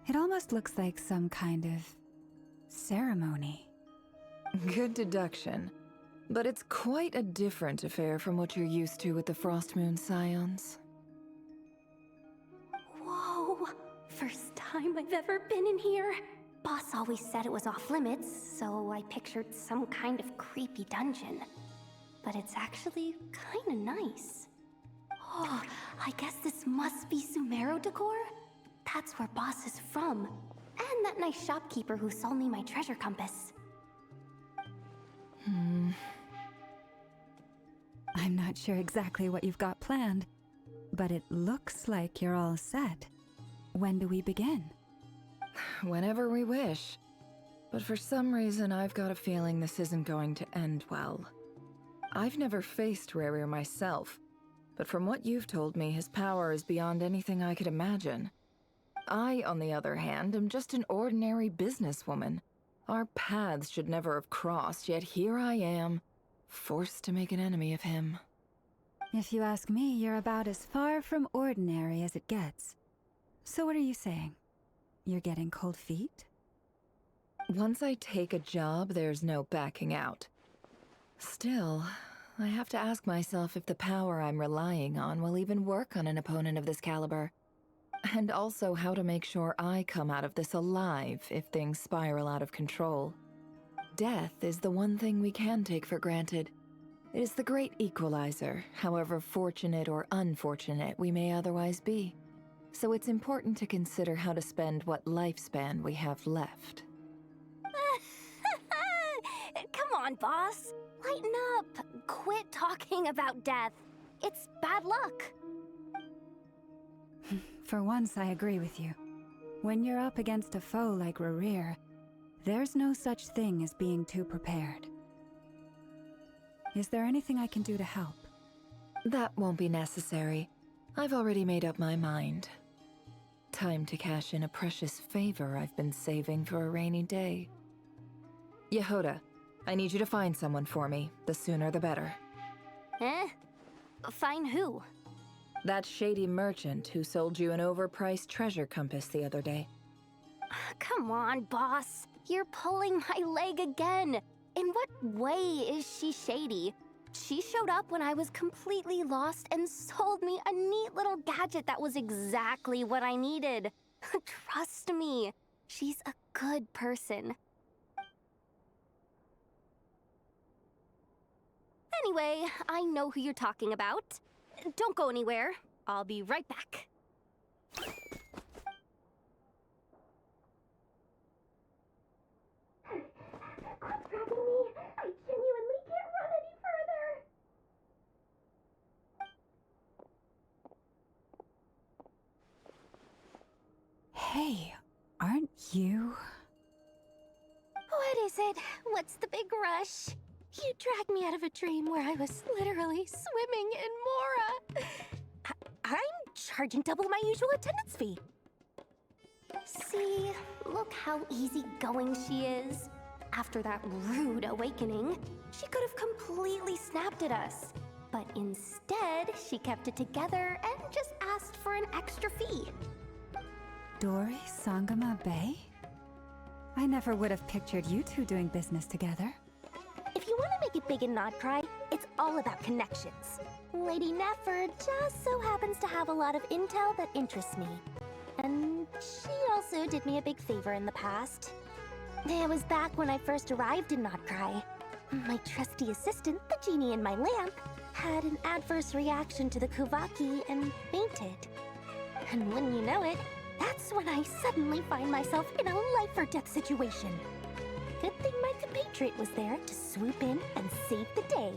It almost looks like some kind of ceremony. Good deduction. But it's quite a different affair from what you're used to with the Frost Moon Scions. Whoa! First time I've ever been in here. Boss always said it was off limits, so I pictured some kind of creepy dungeon. But it's actually kinda nice. Oh, I guess this must be Sumero decor? That's where Boss is from. And that nice shopkeeper who sold me my treasure compass. I'm not sure exactly what you've got planned, but it looks like you're all set. When do we begin? Whenever we wish. But for some reason, I've got a feeling this isn't going to end well. I've never faced Rarir myself, but from what you've told me, his power is beyond anything I could imagine. I, on the other hand, am just an ordinary businesswoman. Our paths should never have crossed, yet here I am, forced to make an enemy of him. If you ask me, you're about as far from ordinary as it gets. So what are you saying? You're getting cold feet? Once I take a job, there's no backing out. Still, I have to ask myself if the power I'm relying on will even work on an opponent of this caliber. And also how to make sure I come out of this alive if things spiral out of control. Death is the one thing we can take for granted. It is the great equalizer, however fortunate or unfortunate we may otherwise be. So it's important to consider how to spend what lifespan we have left. Come on, boss. Lighten up. Quit talking about death. It's bad luck. For once, I agree with you. When you're up against a foe like Rarir, there's no such thing as being too prepared. Is there anything I can do to help? That won't be necessary. I've already made up my mind. Time to cash in a precious favor I've been saving for a rainy day. Yehoda, I need you to find someone for me. The sooner the better. Eh? Find who? That shady merchant who sold you an overpriced treasure compass the other day. Come on, boss. You're pulling my leg again. In what way is she shady? She showed up when I was completely lost and sold me a neat little gadget that was exactly what I needed. Trust me, she's a good person. Anyway, I know who you're talking about. Don't go anywhere. I'll be right back. Quit dragging me. I genuinely can't run any further. Hey, aren't you? What is it? What's the big rush? You dragged me out of a dream where I was literally swimming in Mora. I'm charging double my usual attendance fee. See, look how easygoing she is. After that rude awakening, she could have completely snapped at us. But instead, she kept it together and just asked for an extra fee. Dori Sangama Bay? I never would have pictured you two doing business together. If you want to make it big in Nodcry, it's all about connections. Lady Nefer just so happens to have a lot of intel that interests me. And she also did me a big favor in the past. It was back when I first arrived in Nodcry. My trusty assistant, the genie in my lamp, had an adverse reaction to the Kuvaki and fainted. And wouldn't you know it, that's when I suddenly find myself in a life-or-death situation. Good thing my compatriot was there to swoop in and save the day.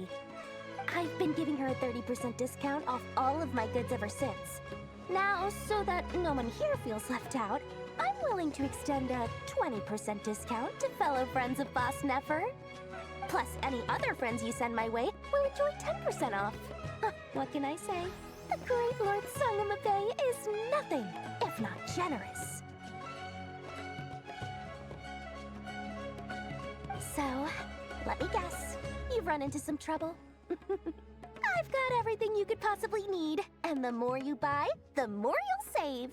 I've been giving her a 30% discount off all of my goods ever since. Now, so that no one here feels left out, I'm willing to extend a 20% discount to fellow friends of Boss Nefer. Plus, any other friends you send my way will enjoy 10% off. What can I say? The great Lord Sangama Bay is nothing if not generous. So, let me guess. You've run into some trouble? I've got everything you could possibly need. And the more you buy, the more you'll save.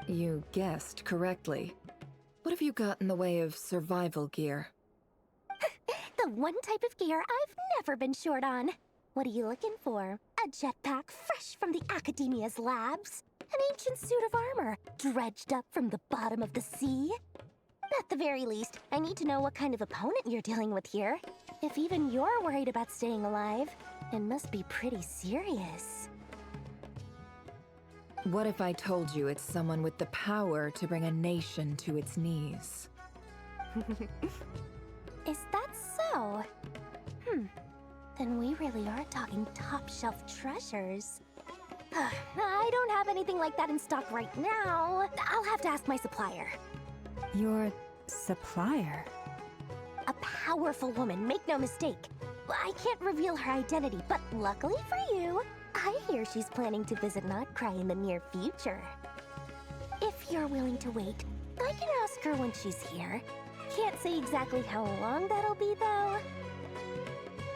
You guessed correctly. What have you got in the way of survival gear? The one type of gear I've never been short on. What are you looking for? A jetpack fresh from the Academia's labs? An ancient suit of armor dredged up from the bottom of the sea? At the very least, I need to know what kind of opponent you're dealing with here. If even you're worried about staying alive, it must be pretty serious. What if I told you it's someone with the power to bring a nation to its knees? Is that so? Then we really are talking top-shelf treasures. I don't have anything like that in stock right now. I'll have to ask my supplier. Your supplier? A powerful woman, make no mistake. I can't reveal her identity, but luckily for you, I hear she's planning to visit Nodcry in the near future. If you're willing to wait, I can ask her when she's here. Can't say exactly how long that'll be, though.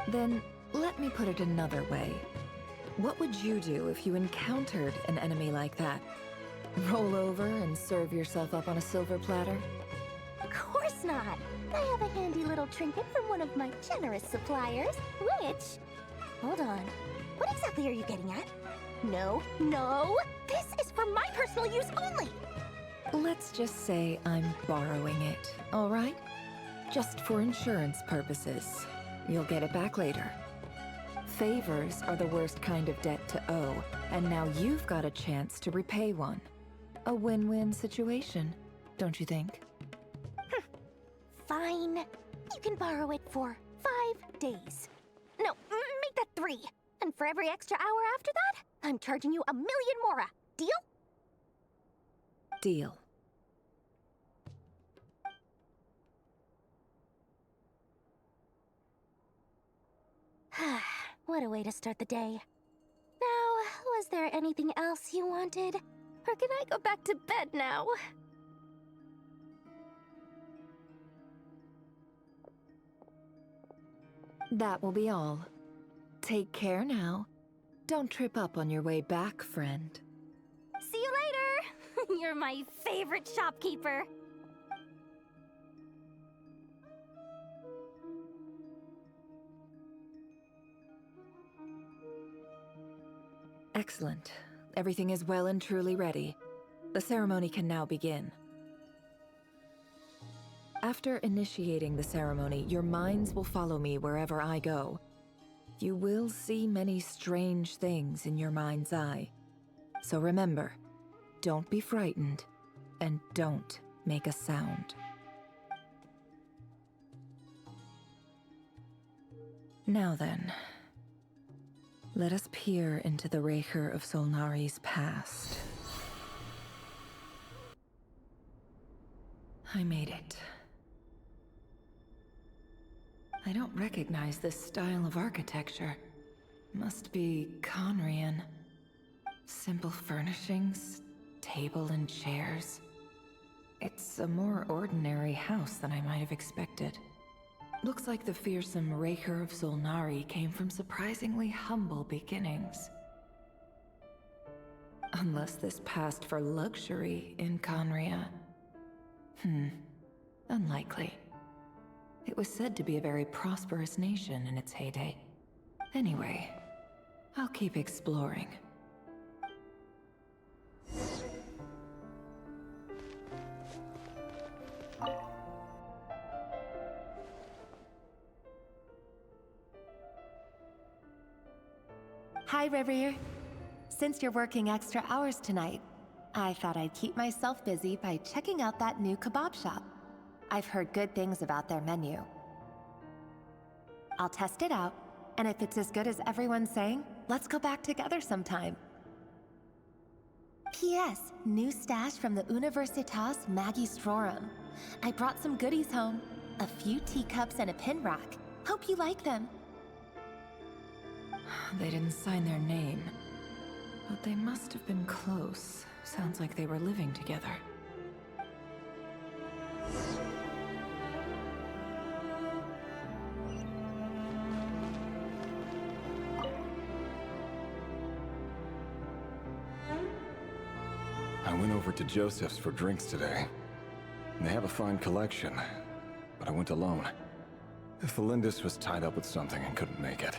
Then, let me put it another way. What would you do if you encountered an enemy like that? Roll over and serve yourself up on a silver platter? Of course not. I have a handy little trinket from one of my generous suppliers, which... Hold on. What exactly are you getting at? No, no! This is for my personal use only! Let's just say I'm borrowing it, all right? Just for insurance purposes. You'll get it back later. Favors are the worst kind of debt to owe, and now you've got a chance to repay one. A win-win situation, don't you think? Fine. You can borrow it for 5 days. No, make that 3. And for every extra hour after that, I'm charging you 1,000,000 mora. Deal? Deal. What a way to start the day. Now, was there anything else you wanted? Or can I go back to bed now? That will be all. Take care now. Don't trip up on your way back, friend. See you later! You're my favorite shopkeeper. Excellent. Everything is well and truly ready. The ceremony can now begin. After initiating the ceremony, your minds will follow me wherever I go. You will see many strange things in your mind's eye. So remember, don't be frightened, and don't make a sound. Now then, let us peer into the Raker of Solnari's past. I made it. I don't recognize this style of architecture. Must be Conrian. Simple furnishings, table and chairs. It's a more ordinary house than I might have expected. Looks like the fearsome Raker of Solnari came from surprisingly humble beginnings. Unless this passed for luxury in Conria. Unlikely. It was said to be a very prosperous nation in its heyday. Anyway, I'll keep exploring. Hi, Rivier. Since you're working extra hours tonight, I thought I'd keep myself busy by checking out that new kebab shop. I've heard good things about their menu. I'll test it out, and if it's as good as everyone's saying, let's go back together sometime. P.S. New stash from the Universitas Magistrorum. I brought some goodies home. A few teacups and a pin rack. Hope you like them. They didn't sign their name, but they must have been close. Sounds like they were living together. I went over to Joseph's for drinks today. They have a fine collection, but I went alone. Felindis was tied up with something and couldn't make it.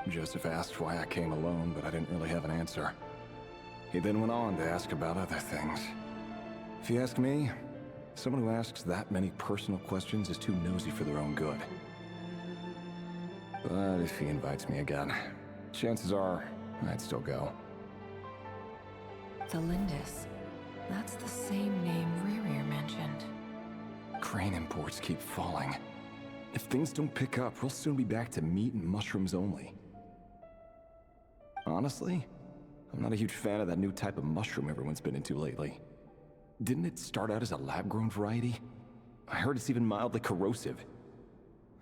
Joseph asked why I came alone, but I didn't really have an answer. He then went on to ask about other things. If you ask me, someone who asks that many personal questions is too nosy for their own good. But if he invites me again, chances are I'd still go. Felindis. That's the same name Rerir mentioned. Crane imports keep falling. If things don't pick up, we'll soon be back to meat and mushrooms only. Honestly, I'm not a huge fan of that new type of mushroom everyone's been into lately. Didn't it start out as a lab-grown variety? I heard it's even mildly corrosive.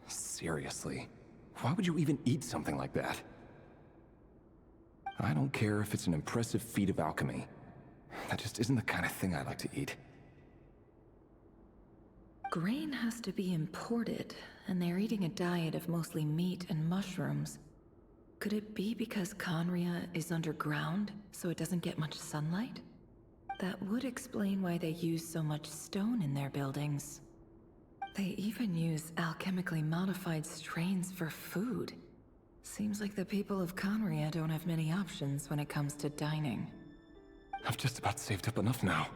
Seriously, why would you even eat something like that? I don't care if it's an impressive feat of alchemy. That just isn't the kind of thing I like to eat. Grain has to be imported, and they're eating a diet of mostly meat and mushrooms. Could it be because Conria is underground, so it doesn't get much sunlight? That would explain why they use so much stone in their buildings. They even use alchemically modified strains for food. Seems like the people of Conria don't have many options when it comes to dining. I've just about saved up enough now.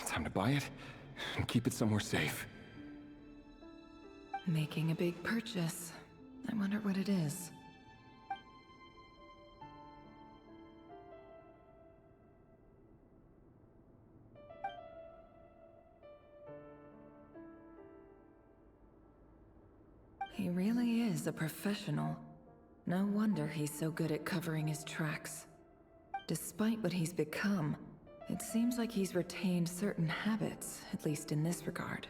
Time to buy it and keep it somewhere safe. Making a big purchase. I wonder what it is. He really is a professional. No wonder he's so good at covering his tracks. Despite what he's become, it seems like he's retained certain habits, at least in this regard.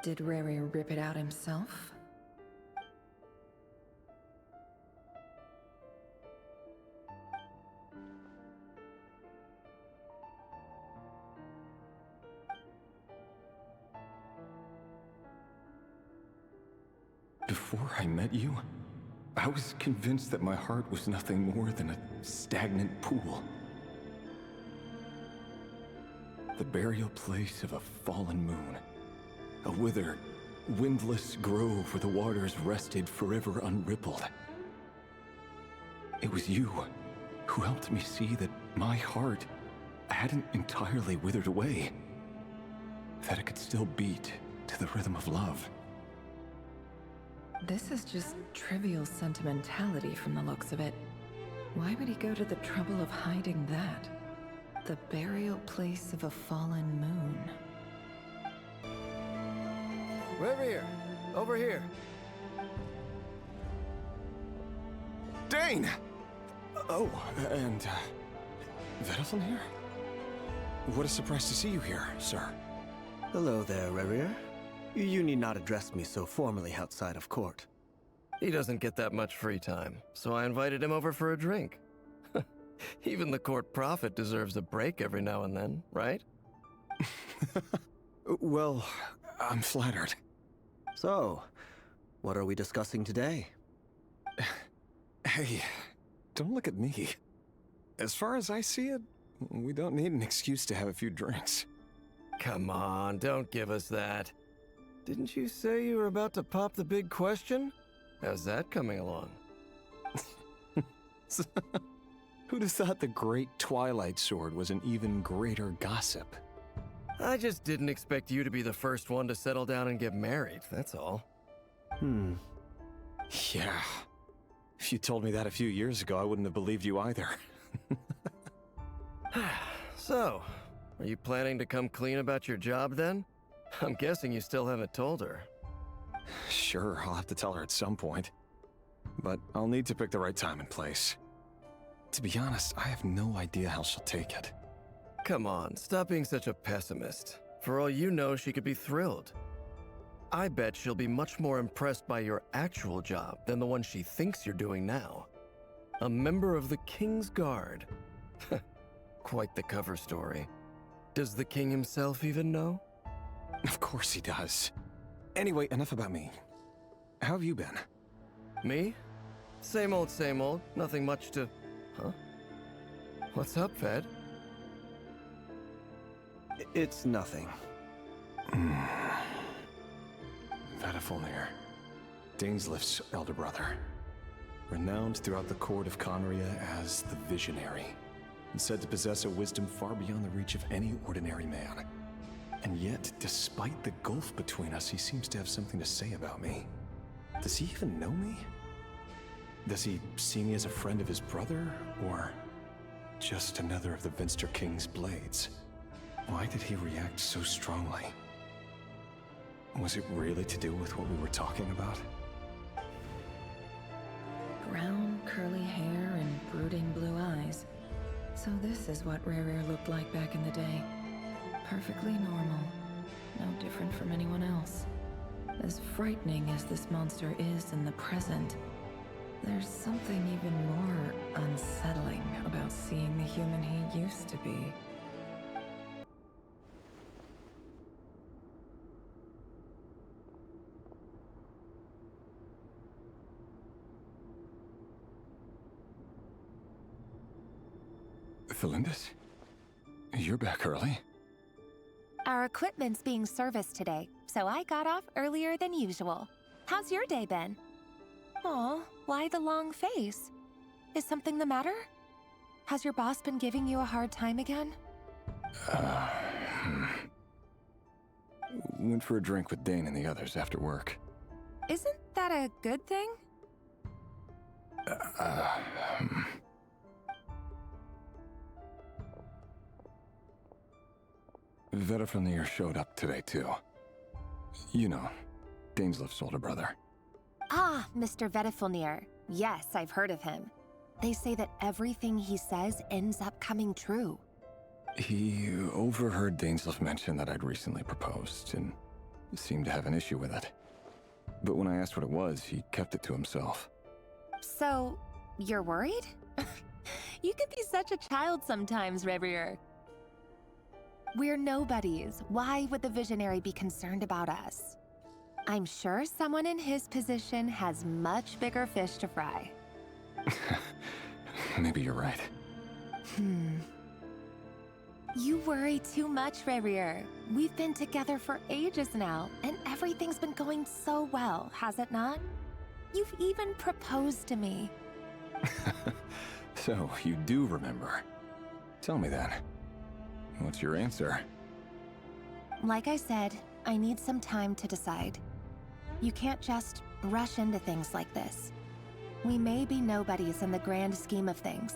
Did Rerir rip it out himself? Before I met you, I was convinced that my heart was nothing more than a stagnant pool. The burial place of a fallen moon. A withered, windless grove where the waters rested forever unrippled. It was you who helped me see that my heart hadn't entirely withered away. That it could still beat to the rhythm of love. This is just trivial sentimentality from the looks of it. Why would he go to the trouble of hiding that? The burial place of a fallen moon. Revier, over here. Dane! Oh, and, Vedelson here? What a surprise to see you here, sir. Hello there, Revier. You need not address me so formally outside of court. He doesn't get that much free time, so I invited him over for a drink. Even the court prophet deserves a break every now and then, right? Well, I'm flattered. So, what are we discussing today? Hey, don't look at me. As far as I see it, we don't need an excuse to have a few drinks. Come on, don't give us that. Didn't you say you were about to pop the big question? How's that coming along? Who'd have thought the Great Twilight Sword was an even greater gossip? I just didn't expect you to be the first one to settle down and get married, that's all. Yeah. If you told me that a few years ago, I wouldn't have believed you either. So, are you planning to come clean about your job then? I'm guessing you still haven't told her. Sure, I'll have to tell her at some point. But I'll need to pick the right time and place. To be honest, I have no idea how she'll take it. Come on, stop being such a pessimist. For all you know, she could be thrilled. I bet she'll be much more impressed by your actual job than the one she thinks you're doing now. A member of the King's Guard. Quite the cover story. Does the king himself even know? Of course he does. Anyway, enough about me. How have you been? Me? Same old, nothing much to... Huh? What's up, Fed? It's nothing. Vedifulnir, Dainslif's elder brother. Renowned throughout the court of Conria as the Visionary, and said to possess a wisdom far beyond the reach of any ordinary man. And yet, despite the gulf between us, he seems to have something to say about me. Does he even know me? Does he see me as a friend of his brother, or just another of the Vinster King's blades? Why did he react so strongly? Was it really to do with what we were talking about? Brown, curly hair and brooding blue eyes. So this is what Rerir looked like back in the day. Perfectly normal. No different from anyone else. As frightening as this monster is in the present, there's something even more unsettling about seeing the human he used to be. Felindis? You're back early? Our equipment's being serviced today, so I got off earlier than usual. How's your day been? Aw, why the long face? Is something the matter? Has your boss been giving you a hard time again? Went for a drink with Dane and the others after work. Isn't that a good thing? Vedifulnir showed up today, too. You know, Dainslif's older brother. Ah, Mr. Vedifulnir. Yes, I've heard of him. They say that everything he says ends up coming true. He overheard Dainslif mention that I'd recently proposed, and seemed to have an issue with it. But when I asked what it was, he kept it to himself. So, you're worried? You can be such a child sometimes, Rerir. We're nobodies. Why would the Visionary be concerned about us? I'm sure someone in his position has much bigger fish to fry. Maybe you're right. You worry too much, Rerir. We've been together for ages now, and everything's been going so well, has it not? You've even proposed to me. So, you do remember. Tell me then. What's your answer? Like I said, I need some time to decide. You can't just rush into things like this. We may be nobodies in the grand scheme of things,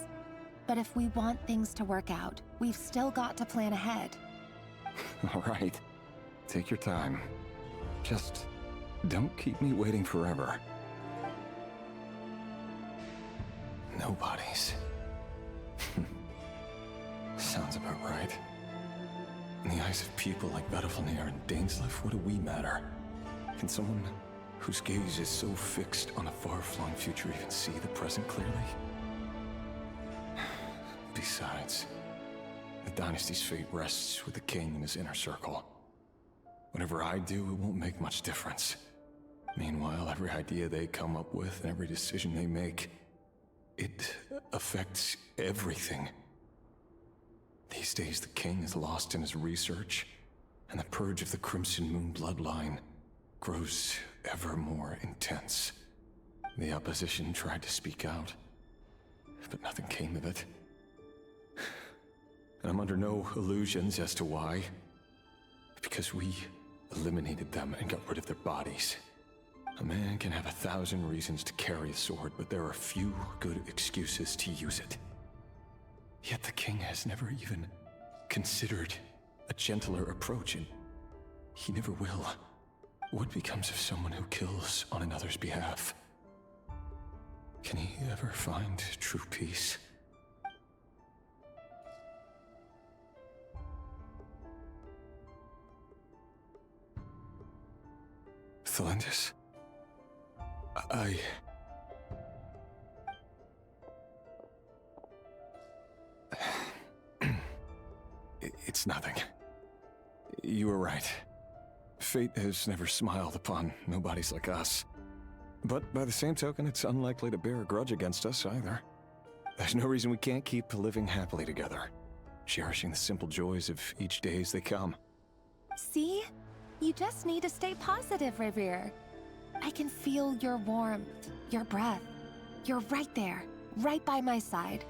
but if we want things to work out, we've still got to plan ahead. All right. Take your time. Just don't keep me waiting forever. Nobodies. Sounds about right. In the eyes of people like Vedifulnir and Dainslif, what do we matter? Can someone whose gaze is so fixed on a far-flung future even see the present clearly? Besides, the dynasty's fate rests with the king and his inner circle. Whatever I do, it won't make much difference. Meanwhile, every idea they come up with and every decision they make, it affects everything. These days, the king is lost in his research, and the purge of the Crimson Moon bloodline grows ever more intense. The opposition tried to speak out, but nothing came of it. And I'm under no illusions as to why. Because we eliminated them and got rid of their bodies. A man can have 1,000 reasons to carry a sword, but there are few good excuses to use it. Yet the king has never even considered a gentler approach, and he never will. What becomes of someone who kills on another's behalf? Can he ever find true peace? Thelindis? It's nothing. You were right. Fate has never smiled upon nobodies like us. But by the same token, it's unlikely to bear a grudge against us either. There's no reason we can't keep living happily together, cherishing the simple joys of each day as they come. See? You just need to stay positive, Revere. I can feel your warmth, your breath. You're right there, right by my side.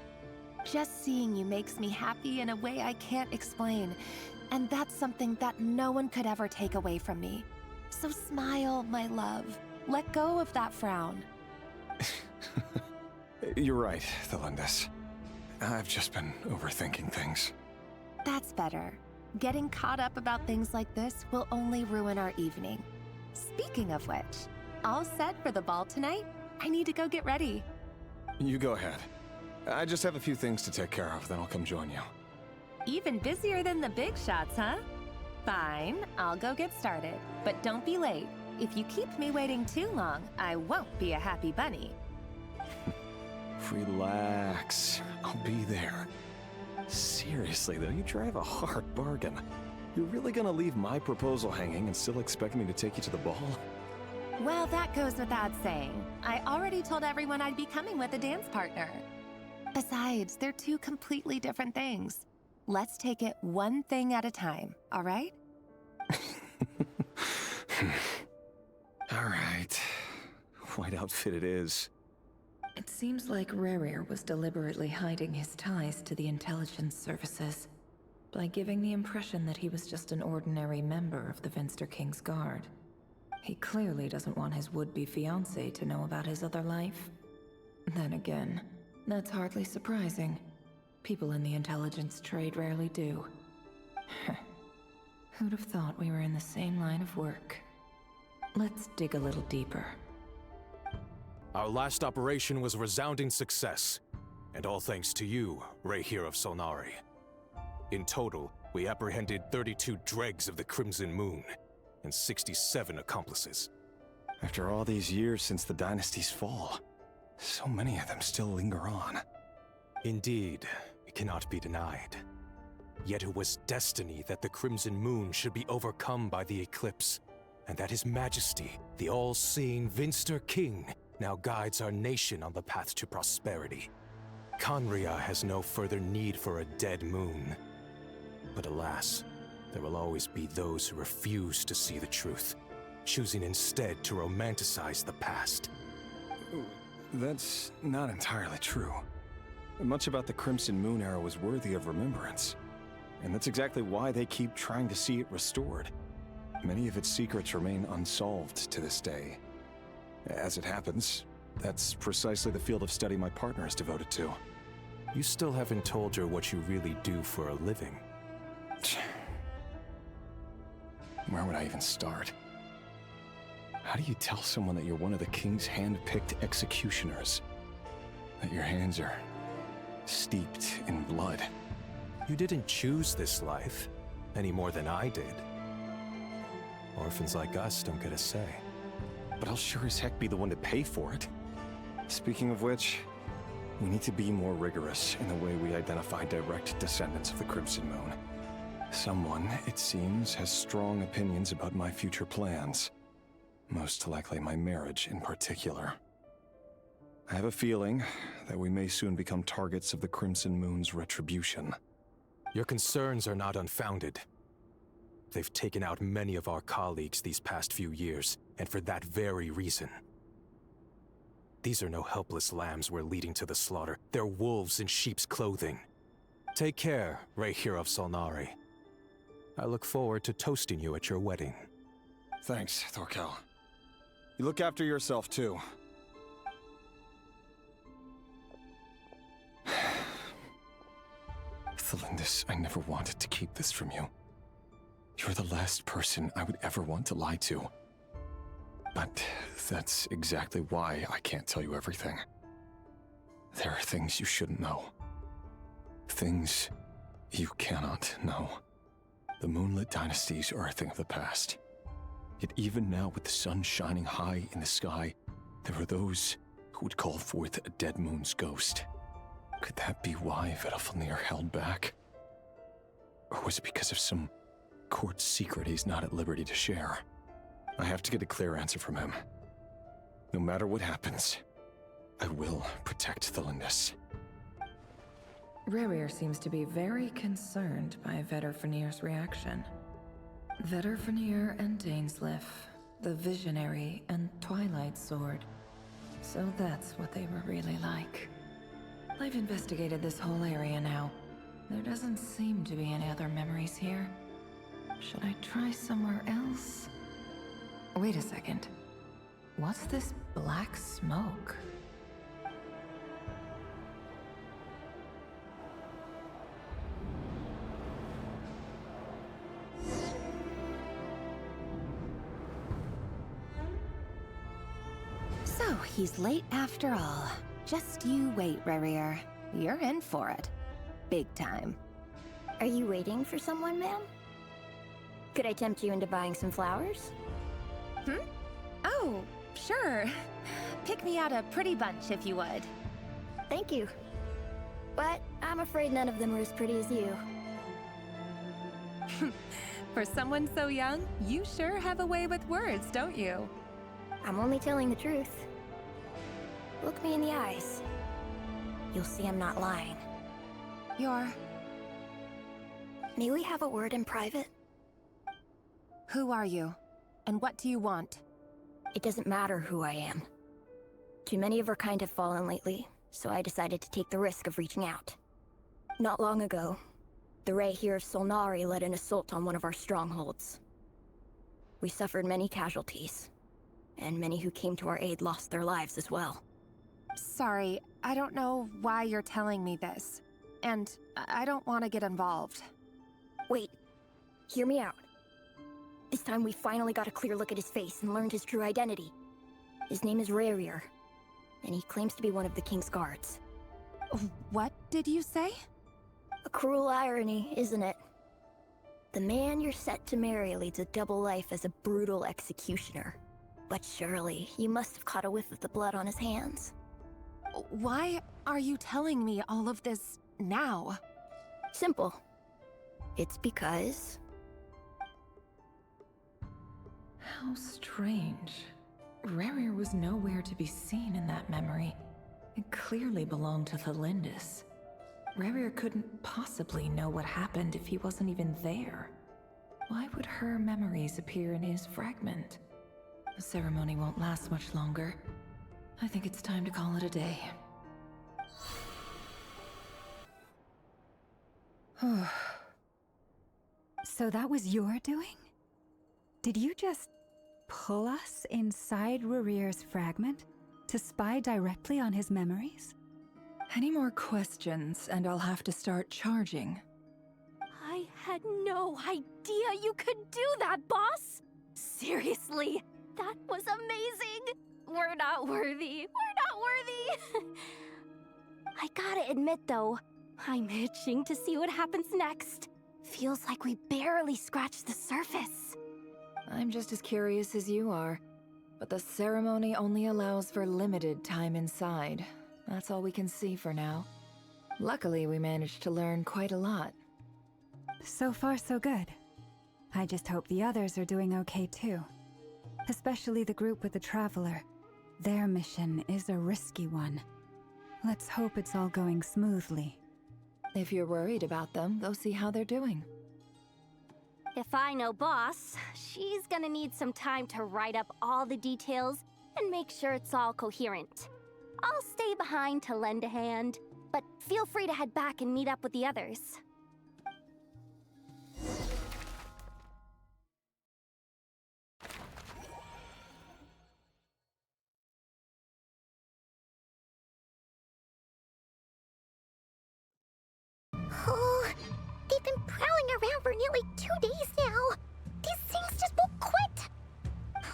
Just seeing you makes me happy in a way I can't explain. And that's something that no one could ever take away from me. So smile, my love. Let go of that frown. You're right, Thelindis. I've just been overthinking things. That's better. Getting caught up about things like this will only ruin our evening. Speaking of which, all set for the ball tonight? I need to go get ready. You go ahead. I just have a few things to take care of, then I'll come join you. Even busier than the big shots, huh? Fine, I'll go get started. But don't be late. If you keep me waiting too long, I won't be a happy bunny. Relax. I'll be there. Seriously, though, you drive a hard bargain. You're really gonna leave my proposal hanging and still expect me to take you to the ball? Well, that goes without saying. I already told everyone I'd be coming with a dance partner. Besides, they're two completely different things. Let's take it one thing at a time, all right? All right. White outfit it is. It seems like Rerir was deliberately hiding his ties to the intelligence services by giving the impression that he was just an ordinary member of the Vinster King's Guard. He clearly doesn't want his would-be fiancée to know about his other life. Then again, that's hardly surprising. People in the intelligence trade rarely do. Who'd have thought we were in the same line of work? Let's dig a little deeper. Our last operation was a resounding success, and all thanks to you, Rehir of Solnari. In total, we apprehended 32 dregs of the Crimson Moon, and 67 accomplices. After all these years since the dynasty's fall, so many of them still linger on. Indeed, it cannot be denied. Yet it was destiny that the Crimson Moon should be overcome by the eclipse, and that His Majesty, the all-seeing Vinster King, now guides our nation on the path to prosperity. Conria has no further need for a dead moon. But alas, there will always be those who refuse to see the truth, choosing instead to romanticize the past. That's not entirely true. Much about the Crimson Moon era was worthy of remembrance. And that's exactly why they keep trying to see it restored. Many of its secrets remain unsolved to this day. As it happens, that's precisely the field of study my partner is devoted to. You still haven't told her what you really do for a living. Where would I even start? How do you tell someone that you're one of the king's hand-picked executioners? That your hands are steeped in blood? You didn't choose this life, any more than I did. Orphans like us don't get a say. but I'll sure as heck be the one to pay for it. Speaking of which, we need to be more rigorous in the way we identify direct descendants of the Crimson Moon. Someone, it seems, has strong opinions about my future plans. Most likely my marriage in particular. I have a feeling that we may soon become targets of the Crimson Moon's retribution. Your concerns are not unfounded. They've taken out many of our colleagues these past few years, and for that very reason. These are no helpless lambs we're leading to the slaughter. They're wolves in sheep's clothing. Take care, Rehir of Solnari. I look forward to toasting you at your wedding. Thanks, Thorkel. You look after yourself, too. Thelindis, I never wanted to keep this from you. You're the last person I would ever want to lie to. But that's exactly why I can't tell you everything. There are things you shouldn't know. Things you cannot know. The moonlit dynasties are a thing of the past. Yet even now, with the sun shining high in the sky, there are those who would call forth a dead moon's ghost. Could that be why Vedalfnir held back? Or was it because of some court secret he's not at liberty to share? I have to get a clear answer from him. No matter what happens, I will protect Thelindis. Rerir seems to be very concerned by Vedalfnir's reaction. Vedalfnir and Dainsleif, the Visionary and Twilight Sword. So that's what they were really like. I've investigated this whole area now. There doesn't seem to be any other memories here. Should I try somewhere else? Wait a second. What's this black smoke? So, he's late after all. Just you wait, Rerir. You're in for it. Big time. Are you waiting for someone, ma'am? Could I tempt you into buying some flowers? Oh, sure. Pick me out a pretty bunch if you would. Thank you. But I'm afraid none of them are as pretty as you. For someone so young, you sure have a way with words, don't you? I'm only telling the truth. Look me in the eyes. You'll see I'm not lying. May we have a word in private? Who are you? And what do you want? It doesn't matter who I am. Too many of our kind have fallen lately, so I decided to take the risk of reaching out. Not long ago, the Rehir of Solnari led an assault on one of our strongholds. We suffered many casualties, and many who came to our aid lost their lives as well. Sorry, I don't know why you're telling me this. And I don't want to get involved. Wait, hear me out. This time we finally got a clear look at his face and learned his true identity. His name is Rerir, and he claims to be one of the King's guards. What did you say? A cruel irony, isn't it? The man you're set to marry leads a double life as a brutal executioner. But surely, you must have caught a whiff of the blood on his hands. Why are you telling me all of this now? Simple. It's because... How strange. Rerir was nowhere to be seen in that memory. It clearly belonged to Thelindis. Rerir couldn't possibly know what happened if he wasn't even there. Why would her memories appear in his fragment? The ceremony won't last much longer. I think it's time to call it a day. So that was your doing? Did you just pull us inside Rerir's fragment to spy directly on his memories? Any more questions, and I'll have to start charging. I had no idea you could do that, boss! Seriously, that was amazing! We're not worthy. We're not worthy! I gotta admit, though, I'm itching to see what happens next. Feels like we barely scratched the surface. I'm just as curious as you are. But the ceremony only allows for limited time inside. That's all we can see for now. Luckily, we managed to learn quite a lot. So far, so good. I just hope the others are doing okay too. Especially the group with the Traveler. Their mission is a risky one. Let's hope it's all going smoothly. If you're worried about them, go see how they're doing. If I know Boss, she's gonna need some time to write up all the details and make sure it's all coherent. I'll stay behind to lend a hand, but feel free to head back and meet up with the others. Oh, they've been prowling around for nearly 2 days now. These things just won't quit.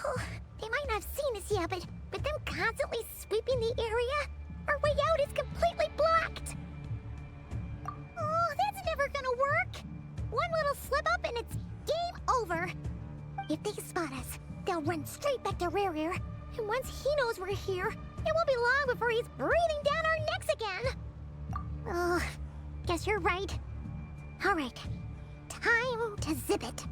Oh, they might not have seen us yet, but them constantly sweeping the area, our way out is completely blocked. Oh, that's never gonna work. One little slip up and it's game over. If they spot us, they'll run straight back to Rear. And once he knows we're here, it won't be long before he's breathing down our necks again. Oh, guess you're right. All right, time to zip it.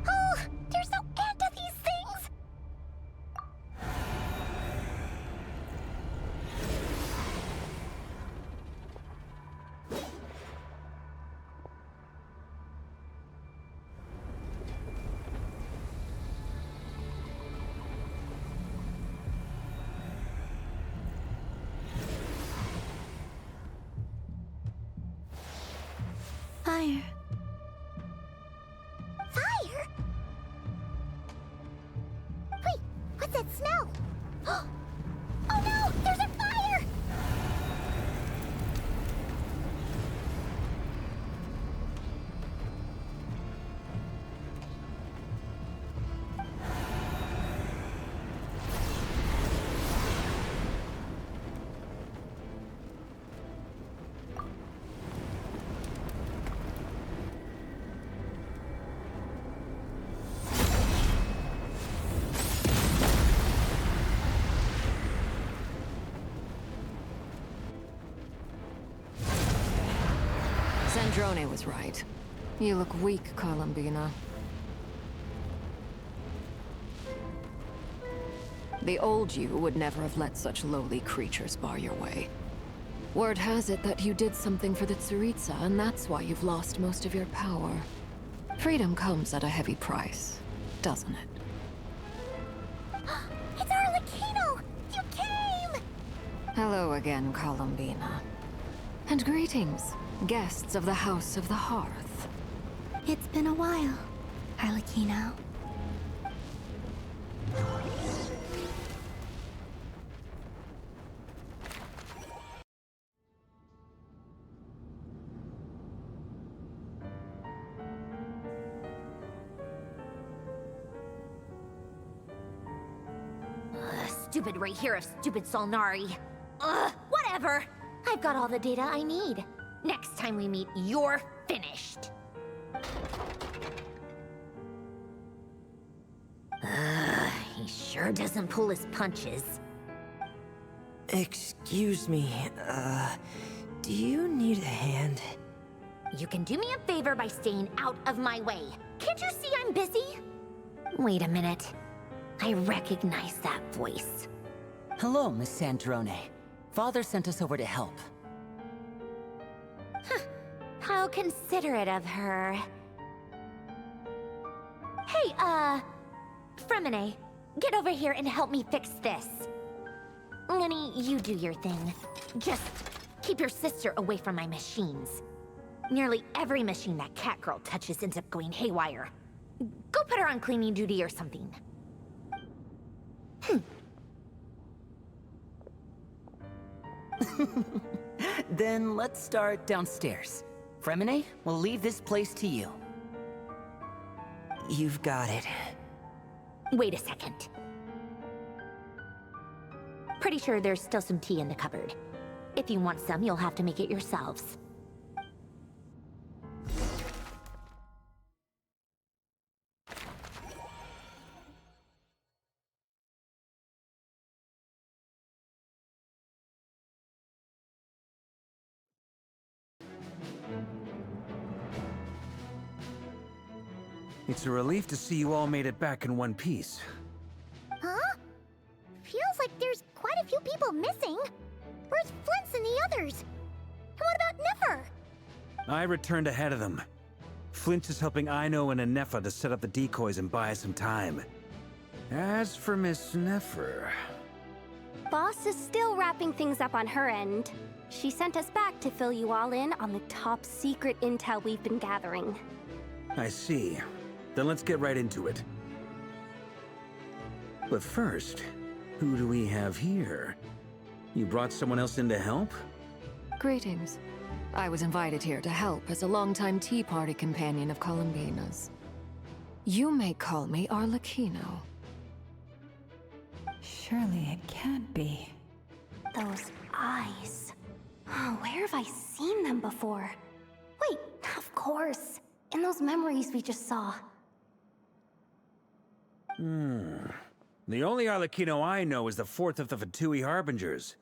Oh, there's no end to these things! Fire. Fire? Wait, what's that smell? Oh no, there's a fire! Sandrone was right. You look weak, Columbina. The old you would never have let such lowly creatures bar your way. Word has it that you did something for the Tsaritsa, and that's why you've lost most of your power. Freedom comes at a heavy price, doesn't it? It's Arlecchino! You came! Hello again, Columbina. And greetings, guests of the House of the Hearth. It's been a while, Arlecchino. Stupid right here of stupid Solnari. Ugh, whatever. I've got all the data I need. Next time we meet, you're finished. He sure doesn't pull his punches. Excuse me, do you need a hand? You can do me a favor by staying out of my way. Can't you see I'm busy? Wait a minute. I recognize that voice. Hello, Miss Sandrone. Father sent us over to help. How considerate of her. Hey, Fremine, get over here and help me fix this. Lenny, you do your thing. Just keep your sister away from my machines. Nearly every machine that Catgirl touches ends up going haywire. Go put her on cleaning duty or something. Then let's start downstairs. Fremine, we'll leave this place to you. You've got it. Wait a second. Pretty sure there's still some tea in the cupboard. If you want some, you'll have to make it yourselves. It's a relief to see you all made it back in one piece. Huh? Feels like there's quite a few people missing. Where's Flint's and the others? And what about Nefer? I returned ahead of them. Flint is helping Ino and Anefa to set up the decoys and buy us some time. As for Miss Nefer... Boss is still wrapping things up on her end. She sent us back to fill you all in on the top secret intel we've been gathering. I see. Then let's get right into it. But first, who do we have here? You brought someone else in to help? Greetings. I was invited here to help as a longtime Tea Party companion of Columbina's. You may call me Arlecchino. Surely it can't be. Those eyes. Oh, where have I seen them before? Wait, of course. In those memories we just saw. The only Arlecchino I know is the fourth of the Fatui Harbingers.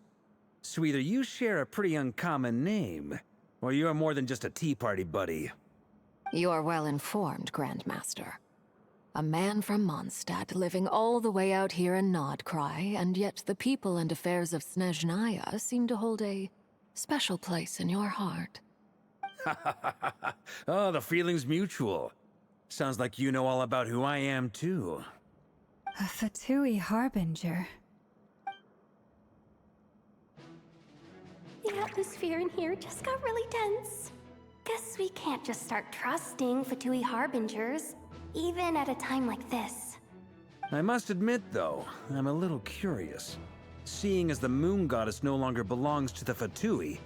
So either you share a pretty uncommon name, or you're more than just a Tea Party buddy. You're well informed, Grandmaster. A man from Mondstadt living all the way out here in Nodcry, and yet the people and affairs of Snezhnaya seem to hold a special place in your heart. Oh, the feeling's mutual. Sounds like you know all about who I am, too. A Fatui Harbinger. The atmosphere in here just got really tense. Guess we can't just start trusting Fatui Harbingers, even at a time like this. I must admit, though, I'm a little curious. Seeing as the Moon Goddess no longer belongs to the Fatui,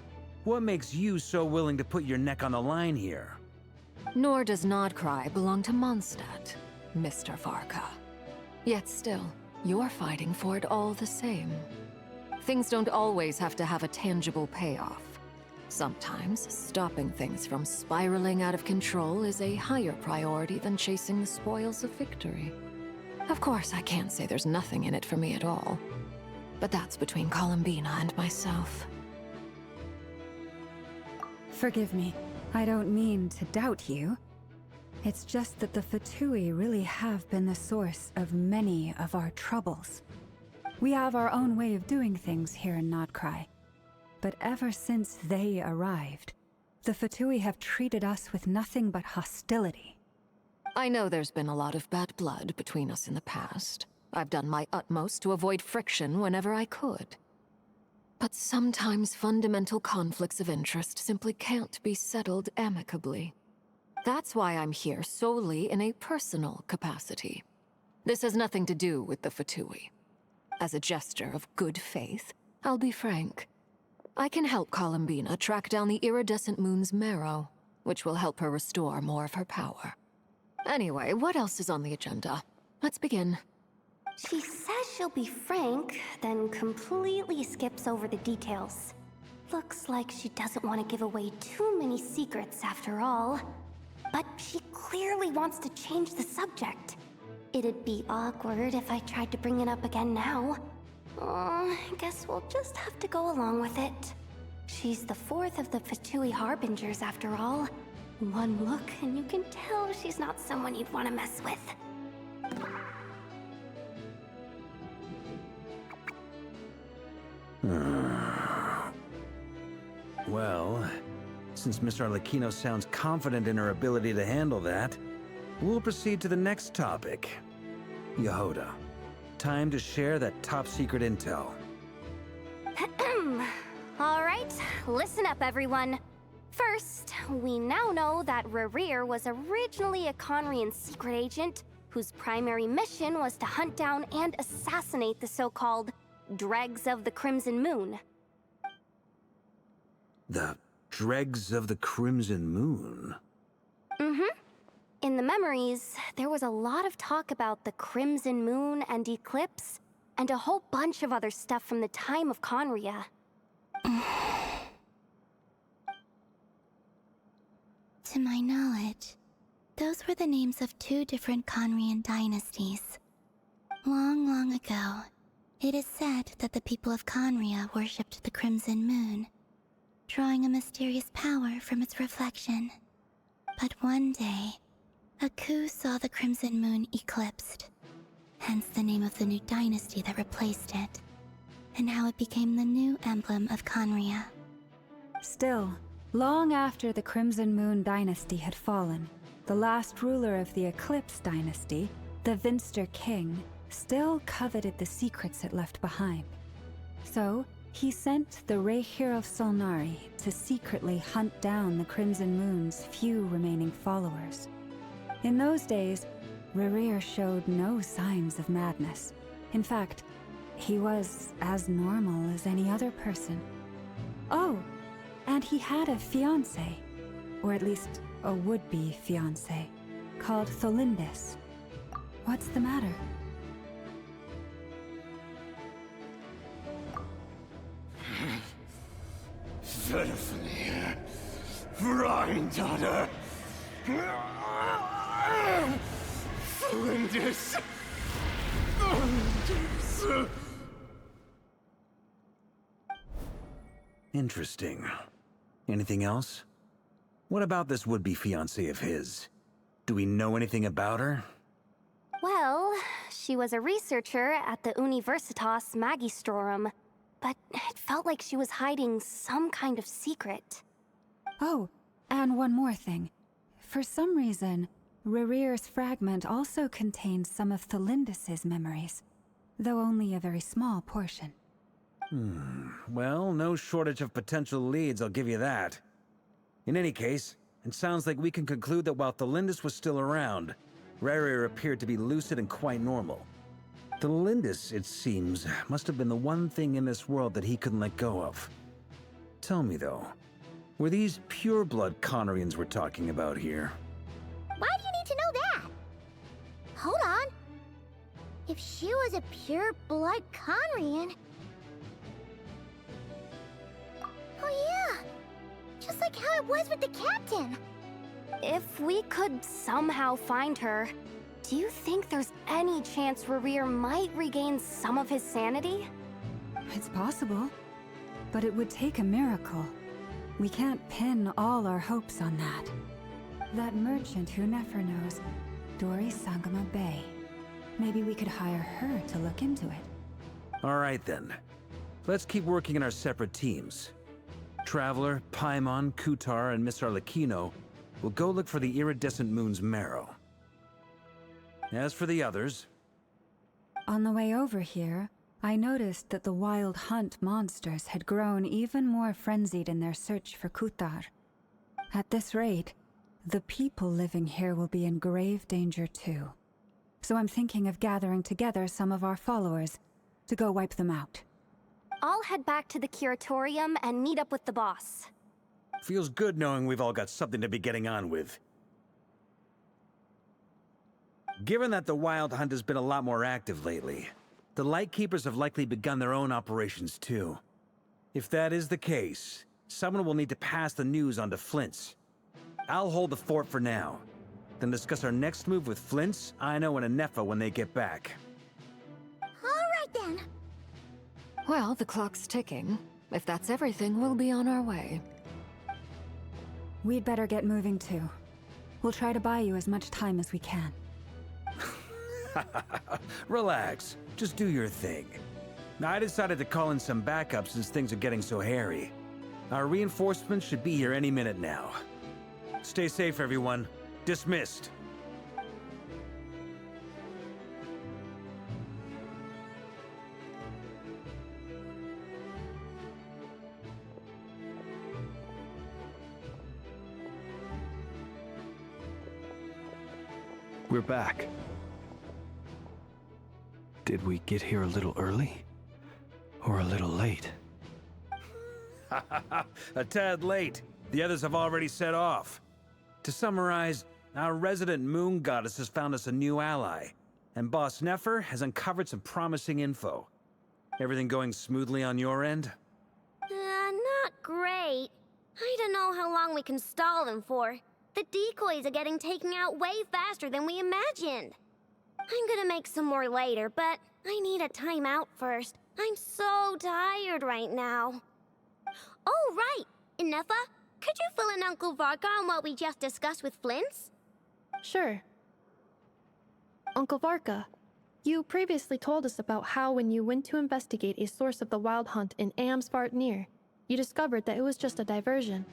what makes you so willing to put your neck on the line here? Nor does Nodcry belong to Mondstadt, Mr. Varka. Yet still, you're fighting for it all the same. Things don't always have to have a tangible payoff. Sometimes, stopping things from spiraling out of control is a higher priority than chasing the spoils of victory. Of course, I can't say there's nothing in it for me at all. But that's between Columbina and myself. Forgive me. I don't mean to doubt you. It's just that the Fatui really have been the source of many of our troubles. We have our own way of doing things here in Nodcry. But ever since they arrived, the Fatui have treated us with nothing but hostility. I know there's been a lot of bad blood between us in the past. I've done my utmost to avoid friction whenever I could. But sometimes fundamental conflicts of interest simply can't be settled amicably. That's why I'm here solely in a personal capacity. This has nothing to do with the Fatui. As a gesture of good faith, I'll be frank. I can help Columbina track down the iridescent moon's marrow, which will help her restore more of her power. Anyway, what else is on the agenda? Let's begin. She says she'll be frank, then completely skips over the details. Looks like she doesn't want to give away too many secrets after all. But she clearly wants to change the subject. It'd be awkward if I tried to bring it up again now. I guess we'll just have to go along with it. She's the fourth of the Fatui Harbingers after all. One look and you can tell she's not someone you'd want to mess with. Well, since Miss Arlecchino sounds confident in her ability to handle that, we'll proceed to the next topic. Yehoda, time to share that top-secret intel. Alright, listen up everyone. First, we now know that Rerir was originally a Conrian secret agent whose primary mission was to hunt down and assassinate the so-called Dregs of the Crimson Moon. The Dregs of the Crimson Moon? In the memories, there was a lot of talk about the Crimson Moon and Eclipse, and a whole bunch of other stuff from the time of Conria. To my knowledge, those were the names of two different Conrian dynasties. Long, long ago, it is said that the people of Conria worshipped the Crimson Moon, drawing a mysterious power from its reflection. But one day, A coup saw the Crimson Moon eclipsed, hence the name of the new dynasty that replaced it, and how it became the new emblem of Conria. Still, long after the Crimson Moon dynasty had fallen, the last ruler of the Eclipse dynasty, the Vinster King, still coveted the secrets it left behind. So, he sent the Rehir of Solnari to secretly hunt down the Crimson Moon's few remaining followers. In those days, Rerir showed no signs of madness. In fact, he was as normal as any other person. Oh, and he had a fiancé, or at least a would-be fiancé, called Tholindis. What's the matter? Verfnir, Freindaughter, Flinders. Interesting. Anything else? What about this would-be fiancé of his? Do we know anything about her? Well, she was a researcher at the Universitas Magistrorum, but it felt like she was hiding some kind of secret. Oh, and one more thing. For some reason, Rerir's fragment also contains some of Tholindis' memories, though only a very small portion. Well, no shortage of potential leads, I'll give you that. In any case, it sounds like we can conclude that while Tholindis was still around, Rerir appeared to be lucid and quite normal. Tholindis, it seems, must have been the one thing in this world that he couldn't let go of. Tell me though, were these pure-blood Conrians we're talking about here? Why do you need to know that? Hold on. If she was a pure-blood Conrian... Oh yeah! Just like how it was with the captain! If we could somehow find her, do you think there's any chance Rerir might regain some of his sanity? It's possible, but it would take a miracle. We can't pin all our hopes on that. That merchant who Nefer knows, Dori Sangama Bay. Maybe we could hire her to look into it. All right then. Let's keep working in our separate teams. Traveler, Paimon, Kutar, and Miss Arlecchino will go look for the iridescent moon's marrow. As for the others... On the way over here, I noticed that the Wild Hunt monsters had grown even more frenzied in their search for Kutar. At this rate, the people living here will be in grave danger too. So I'm thinking of gathering together some of our followers to go wipe them out. I'll head back to the curatorium and meet up with the boss. Feels good knowing we've all got something to be getting on with. Given that the Wild Hunt has been a lot more active lately, the Lightkeepers have likely begun their own operations too. If that is the case, someone will need to pass the news on to Flint's. I'll hold the fort for now, then discuss our next move with Flint's, Ino, and Anefa when they get back. Alright then. Well, the clock's ticking. If that's everything, we'll be on our way. We'd better get moving too. We'll try to buy you as much time as we can. Relax. Just do your thing. I decided to call in some backup since things are getting so hairy. Our reinforcements should be here any minute now. Stay safe, everyone. Dismissed. We're back. Did we get here a little early? Or a little late? A tad late. The others have already set off. To summarize, our resident moon goddess has found us a new ally, and Boss Nefer has uncovered some promising info. Everything going smoothly on your end? Not great. I don't know how long we can stall them for. The decoys are getting taken out way faster than we imagined. I'm gonna make some more later, but I need a timeout first. I'm so tired right now. Oh, right! Inefa, could you fill in Uncle Varka on what we just discussed with Flint's? Sure. Uncle Varka. You previously told us about how when you went to investigate a source of the Wild Hunt in Amsvartnir, you discovered that it was just a diversion.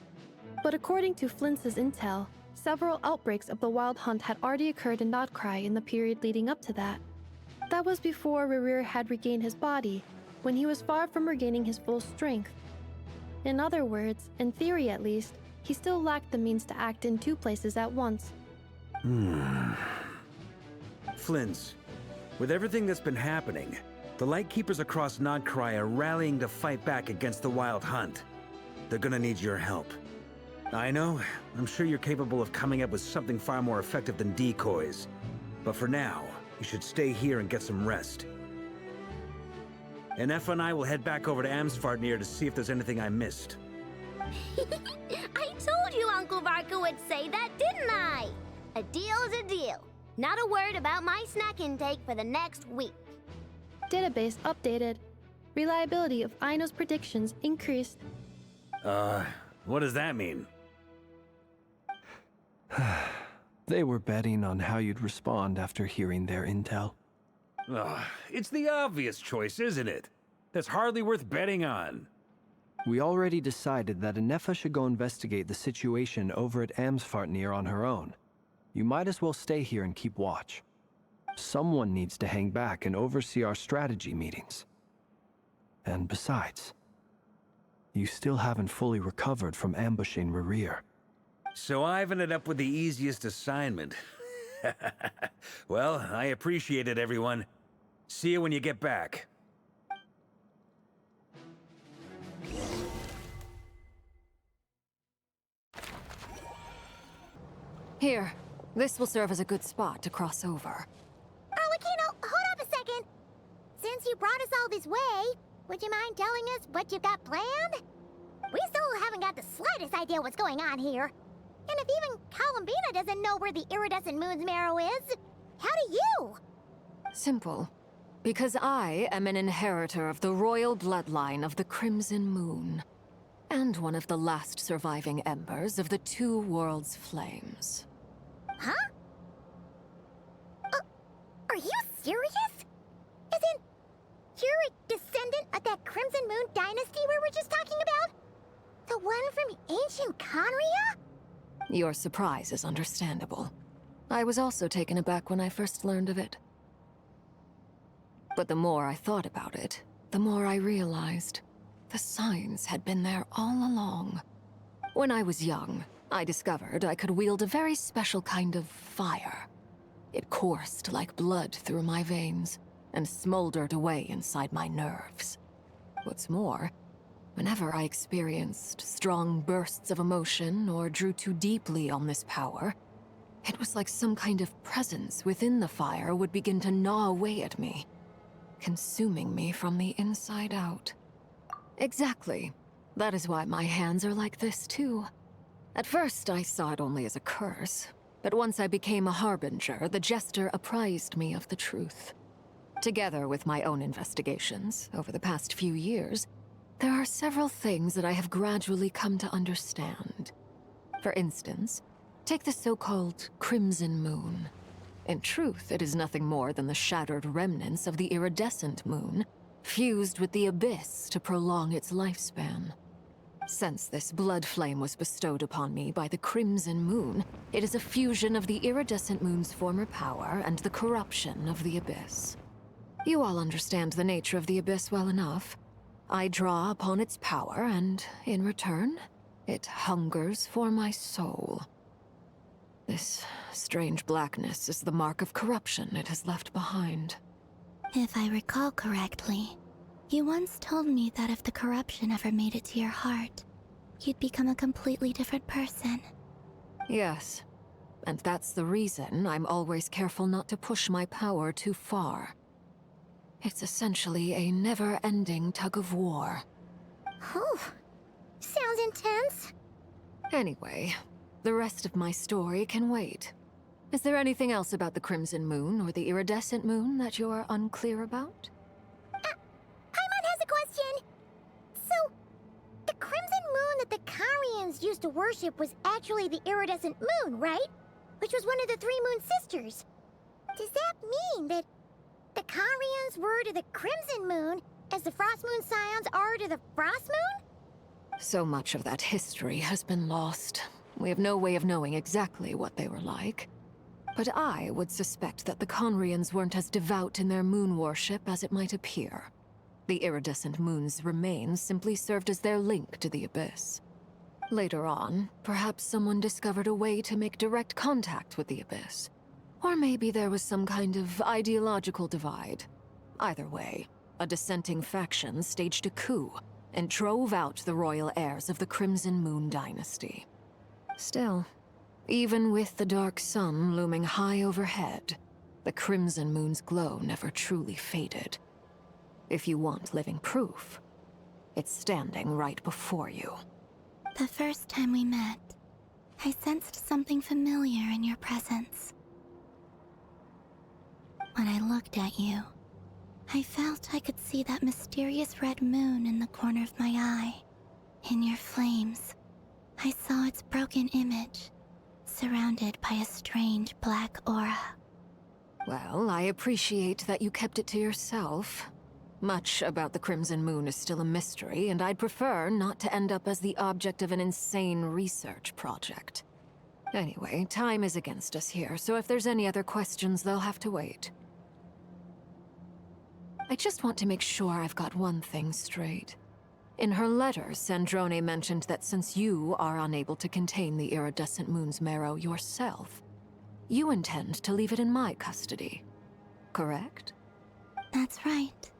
But according to Flintz's intel, several outbreaks of the Wild Hunt had already occurred in Nodcry in the period leading up to that. That was before Rerir had regained his body, when he was far from regaining his full strength. In other words, in theory at least, he still lacked the means to act in 2 places at once. Flintz, with everything that's been happening, the Lightkeepers across Nodcry are rallying to fight back against the Wild Hunt. They're gonna need your help. I know, I'm sure you're capable of coming up with something far more effective than decoys. But for now, you should stay here and get some rest. And Effa and I will head back over to Amsvartnir to see if there's anything I missed. I told you Uncle Varka would say that, didn't I? A deal's a deal. Not a word about my snack intake for the next week. Database updated. Reliability of Aino's predictions increased. What does that mean? They were betting on how you'd respond after hearing their intel. It's the obvious choice, isn't it? That's hardly worth betting on. We already decided that Anefa should go investigate the situation over at Amsvartnir on her own. You might as well stay here and keep watch. Someone needs to hang back and oversee our strategy meetings. And besides, you still haven't fully recovered from ambushing Rerir. So I've ended up with the easiest assignment. Well, I appreciate it, everyone. See you when you get back. Here, this will serve as a good spot to cross over. Arlecchino, hold up a second. Since you brought us all this way, would you mind telling us what you've got planned? We still haven't got the slightest idea what's going on here. And if even Columbina doesn't know where the iridescent moon's marrow is, how do you? Simple. Because I am an inheritor of the royal bloodline of the Crimson Moon, and one of the last surviving embers of the 2 worlds' flames. Huh? Are you serious? As in, you're a descendant of that Crimson Moon dynasty we were just talking about? The one from ancient Conria? Your surprise is understandable. I was also taken aback when I first learned of it. But the more I thought about it, the more I realized the signs had been there all along. When I was young, I discovered I could wield a very special kind of fire. It coursed like blood through my veins and smoldered away inside my nerves. What's more, whenever I experienced strong bursts of emotion or drew too deeply on this power, it was like some kind of presence within the fire would begin to gnaw away at me, consuming me from the inside out. Exactly. That is why my hands are like this, too. At first, I saw it only as a curse, but once I became a harbinger, the Jester apprised me of the truth. Together with my own investigations, over the past few years, there are several things that I have gradually come to understand. For instance, take the so-called Crimson Moon. In truth, it is nothing more than the shattered remnants of the iridescent moon, fused with the abyss to prolong its lifespan. Since this blood flame was bestowed upon me by the Crimson Moon, it is a fusion of the iridescent moon's former power and the corruption of the abyss. You all understand the nature of the abyss well enough. I draw upon its power, and in return, it hungers for my soul. This strange blackness is the mark of corruption it has left behind. If I recall correctly, you once told me that if the corruption ever made it to your heart, you'd become a completely different person. Yes, and that's the reason I'm always careful not to push my power too far. It's essentially a never-ending tug-of-war. Oh, sounds intense. Anyway, the rest of my story can wait. Is there anything else about the Crimson Moon or the Iridescent Moon that you're unclear about? Paimon has a question. So, the Crimson Moon that the Carians used to worship was actually the Iridescent Moon, right? Which was one of the 3 moon sisters. Does that mean that the Conrians were to the Crimson Moon as the Frost Moon Scions are to the Frost Moon? So much of that history has been lost. We have no way of knowing exactly what they were like. But I would suspect that the Conrians weren't as devout in their moon worship as it might appear. The iridescent moon's remains simply served as their link to the Abyss. Later on, perhaps someone discovered a way to make direct contact with the Abyss. Or maybe there was some kind of ideological divide. Either way, a dissenting faction staged a coup and drove out the royal heirs of the Crimson Moon dynasty. Still, even with the dark sun looming high overhead, the Crimson Moon's glow never truly faded. If you want living proof, it's standing right before you. The first time we met, I sensed something familiar in your presence. When I looked at you, I felt I could see that mysterious red moon in the corner of my eye. In your flames, I saw its broken image, surrounded by a strange black aura. Well, I appreciate that you kept it to yourself. Much about the Crimson Moon is still a mystery, and I'd prefer not to end up as the object of an insane research project. Anyway, time is against us here, so if there's any other questions, they'll have to wait. I just want to make sure I've got one thing straight. In her letter, Sandrone mentioned that since you are unable to contain the iridescent moon's marrow yourself, you intend to leave it in my custody, correct? That's right.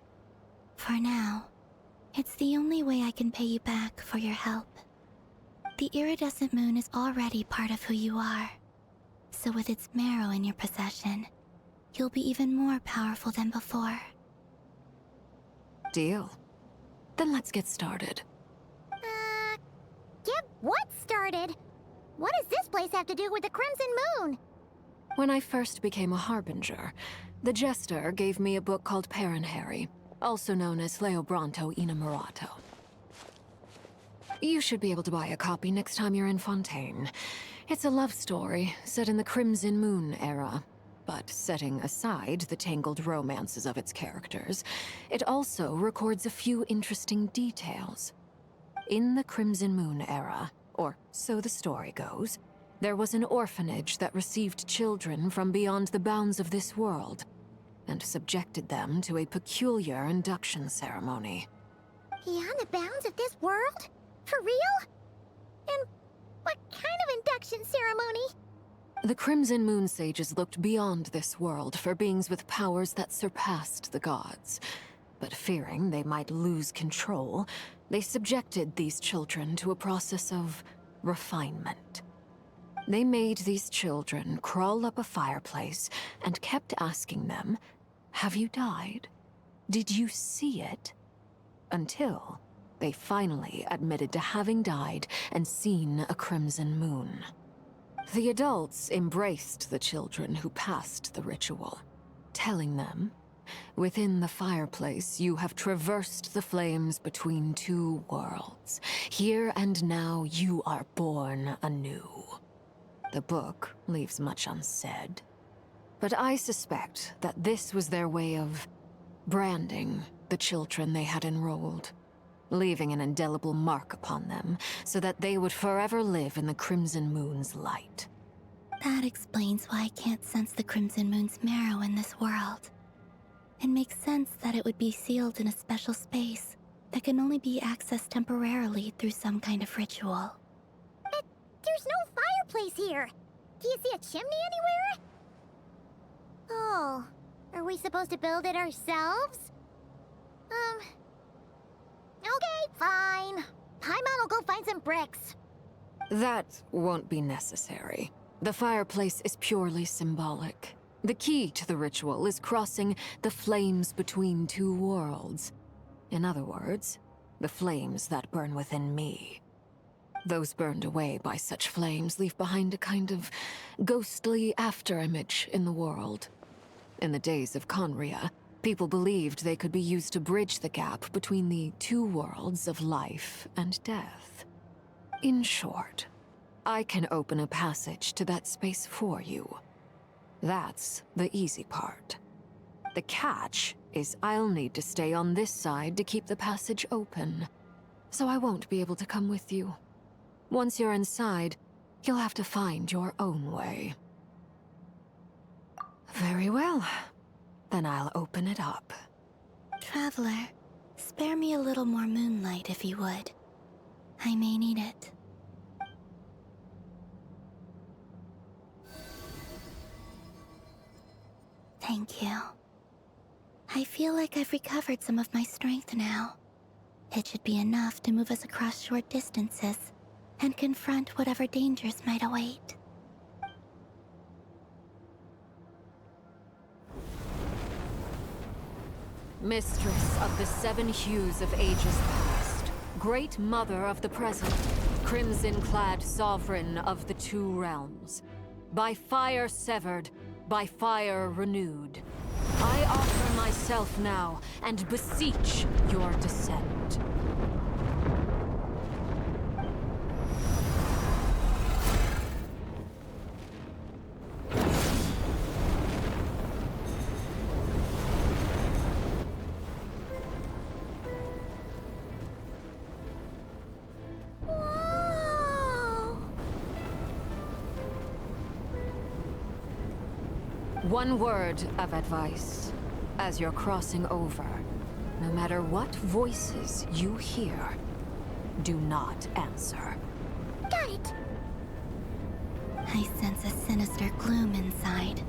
For now, it's the only way I can pay you back for your help. The iridescent moon is already part of who you are, so with its marrow in your possession, you'll be even more powerful than before. Deal. Then let's get started. Get what started? What does this place have to do with the Crimson Moon? When I first became a Harbinger, the Jester gave me a book called Paranhari, also known as Leobranto Inamorato. You should be able to buy a copy next time you're in Fontaine. It's a love story set in the Crimson Moon era, but setting aside the tangled romances of its characters, it also records a few interesting details. In the Crimson Moon era, or so the story goes, there was an orphanage that received children from beyond the bounds of this world, and subjected them to a peculiar induction ceremony. Beyond the bounds of this world? For real? And what kind of induction ceremony? The Crimson Moon Sages looked beyond this world for beings with powers that surpassed the gods. But fearing they might lose control, they subjected these children to a process of refinement. They made these children crawl up a fireplace and kept asking them, "Have you died? Did you see it?" Until they finally admitted to having died and seen a crimson moon. The adults embraced the children who passed the ritual, telling them, "Within the fireplace, you have traversed the flames between two worlds. Here and now, you are born anew." The book leaves much unsaid, but I suspect that this was their way of branding the children they had enrolled, leaving an indelible mark upon them so that they would forever live in the Crimson Moon's light. That explains why I can't sense the Crimson Moon's marrow in this world. It makes sense that it would be sealed in a special space that can only be accessed temporarily through some kind of ritual. But there's no fireplace here. Do you see a chimney anywhere? Oh, are we supposed to build it ourselves? Okay, fine. Paimon will go find some bricks. That won't be necessary. The fireplace is purely symbolic. The key to the ritual is crossing the flames between two worlds. In other words, the flames that burn within me. Those burned away by such flames leave behind a kind of ghostly afterimage in the world. In the days of Conria, people believed they could be used to bridge the gap between the two worlds of life and death. In short, I can open a passage to that space for you. That's the easy part. The catch is I'll need to stay on this side to keep the passage open, so I won't be able to come with you. Once you're inside, you'll have to find your own way. Very well. Then I'll open it up. Traveler, spare me a little more moonlight if you would. I may need it. Thank you. I feel like I've recovered some of my strength now. It should be enough to move us across short distances and confront whatever dangers might await. Mistress of the 7 hues of ages past, Great Mother of the present, crimson-clad sovereign of the 2 realms, by fire severed, by fire renewed, I offer myself now and beseech your descent. One word of advice. As you're crossing over, no matter what voices you hear, do not answer. Got it! I sense a sinister gloom inside,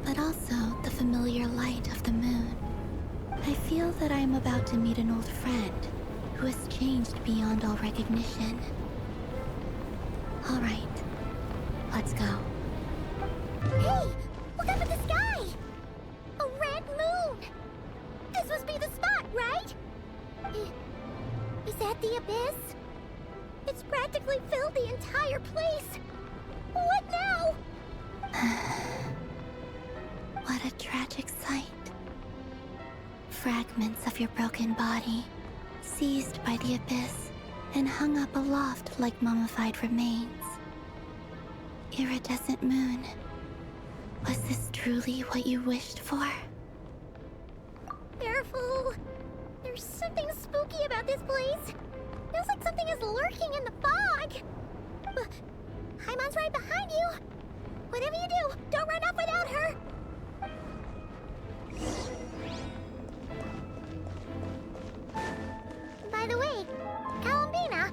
but also the familiar light of the moon. I feel that I am about to meet an old friend who has changed beyond all recognition. All right, let's go. Hey! Look up at the sky! A red moon! This must be the spot, right? Is that the abyss? It's practically filled the entire place! What now? What a tragic sight. Fragments of your broken body, seized by the abyss, and hung up aloft like mummified remains. Iridescent moon. Was this truly what you wished for? Careful! There's something spooky about this place. Feels like something is lurking in the fog. Haimon's right behind you. Whatever you do, don't run off without her. By the way, Columbina,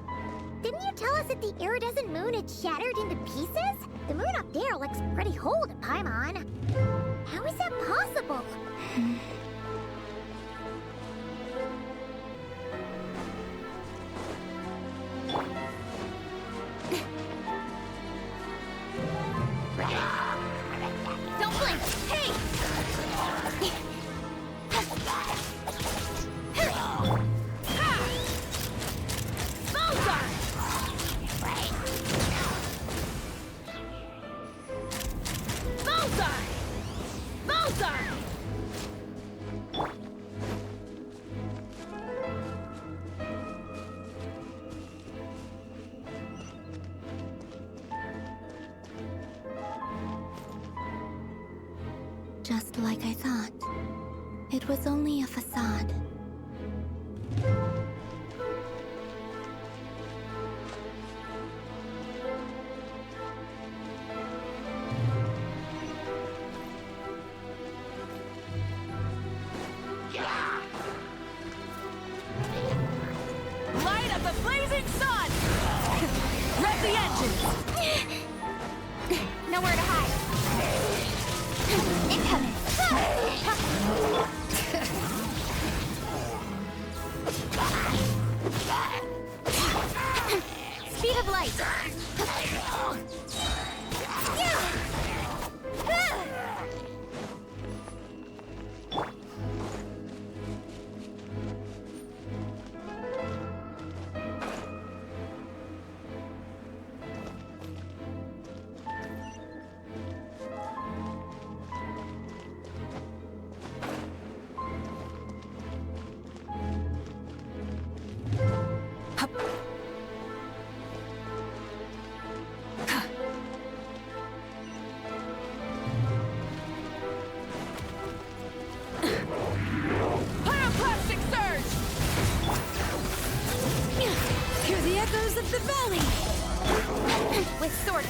didn't you tell us that the iridescent moon had shattered into pieces? The moon up there looks pretty whole to Paimon. How is that possible? Don't blink! Hey! Just like I thought. It was only a facade. Light of the blazing sun! Rev the engines! Nowhere to hide. Incoming! Speed of light!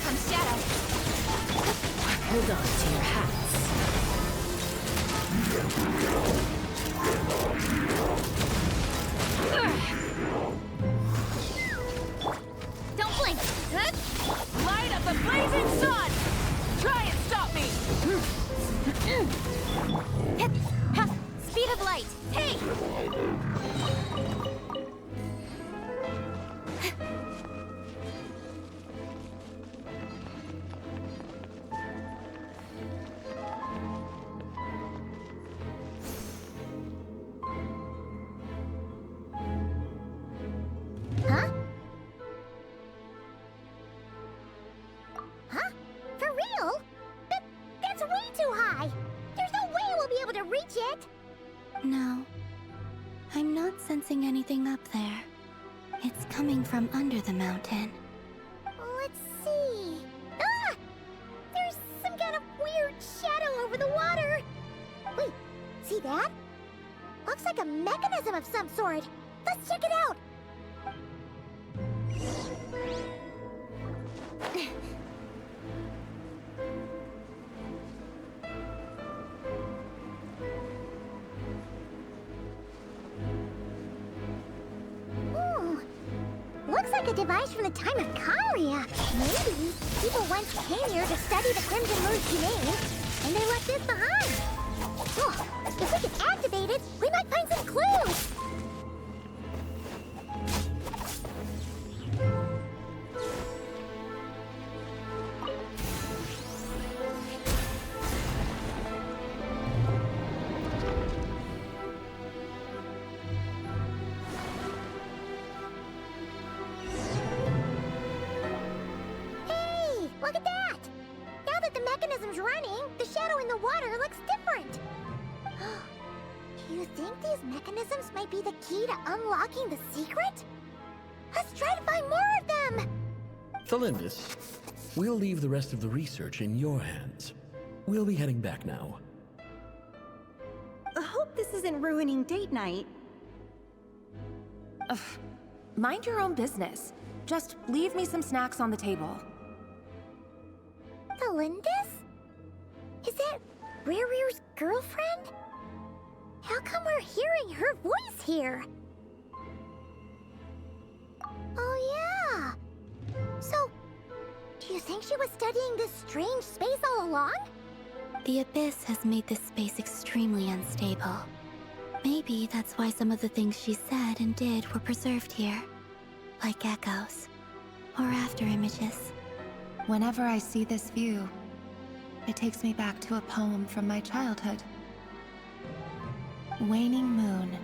comes Shadow. Hold on to your hats. Don't blink! Light up the blazing sun! Try and stop me! Speed of light! Hey! Huh? Huh? For real? That's way too high! There's no way we'll be able to reach it! No. I'm not sensing anything up there. It's coming from under the mountain. Let's see... Ah! There's some kind of weird shadow over the water! Wait, see that? Looks like a mechanism of some sort. Let's check it out! Looks like a device from the time of Kamria. Maybe people once came here to study the Crimson Moon's domain, and they left this behind. Oh, if we can activate it, we might find some clues. Look at that! Now that the mechanism's running, the shadow in the water looks different. Do you think these mechanisms might be the key to unlocking the secret? Let's try to find more of them! Thalindis, we'll leave the rest of the research in your hands. We'll be heading back now. I hope this isn't ruining date night. Ugh. Mind your own business. Just leave me some snacks on the table. Thalindis? Is that Rear's girlfriend? How come we're hearing her voice here? Oh yeah! So, do you think she was studying this strange space all along? The Abyss has made this space extremely unstable. Maybe that's why some of the things she said and did were preserved here. Like echoes. Or after images. Whenever I see this view, it takes me back to a poem from my childhood. Waning moon,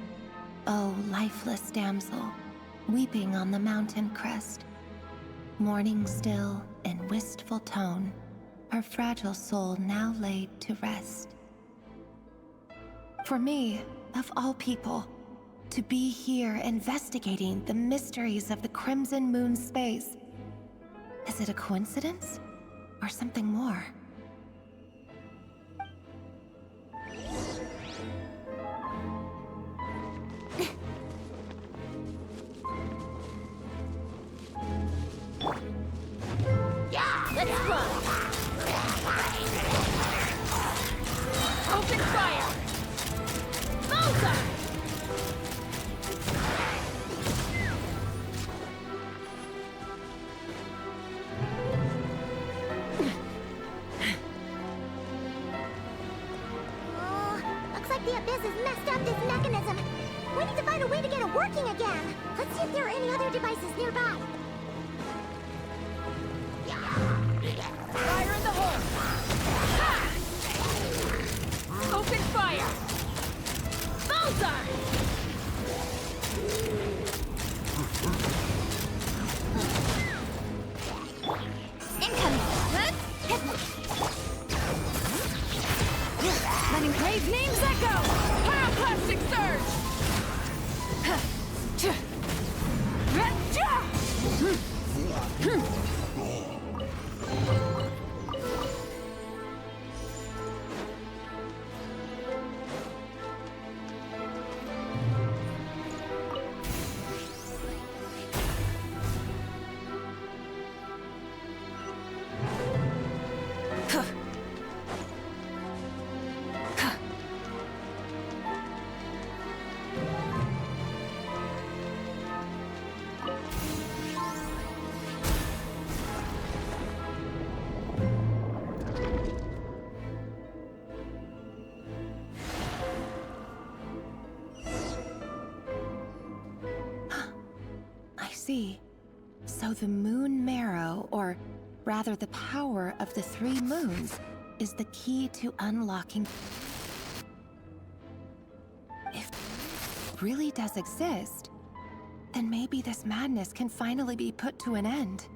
oh lifeless damsel, weeping on the mountain crest. Mourning still in wistful tone, her fragile soul now laid to rest. For me, of all people, to be here investigating the mysteries of the Crimson Moon space. Is it a coincidence? Or something more? Let's run! Open fire! Bullseye! Looks like the Abyss has messed up this mechanism. We need to find a way to get it working again. Let's see if there are any other devices nearby. Fire in the hole! Ha! Open fire! Bullseye! Incoming! Letting Crave's names echo! Pyroclastic surge! see. So the moon marrow, or rather the power of the 3 moons, is the key to unlocking... If it really does exist, then maybe this madness can finally be put to an end.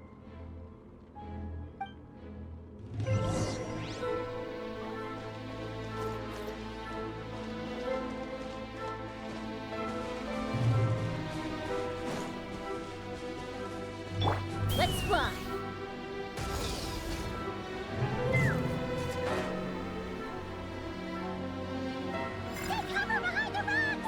Let's fly! Take cover behind the rocks!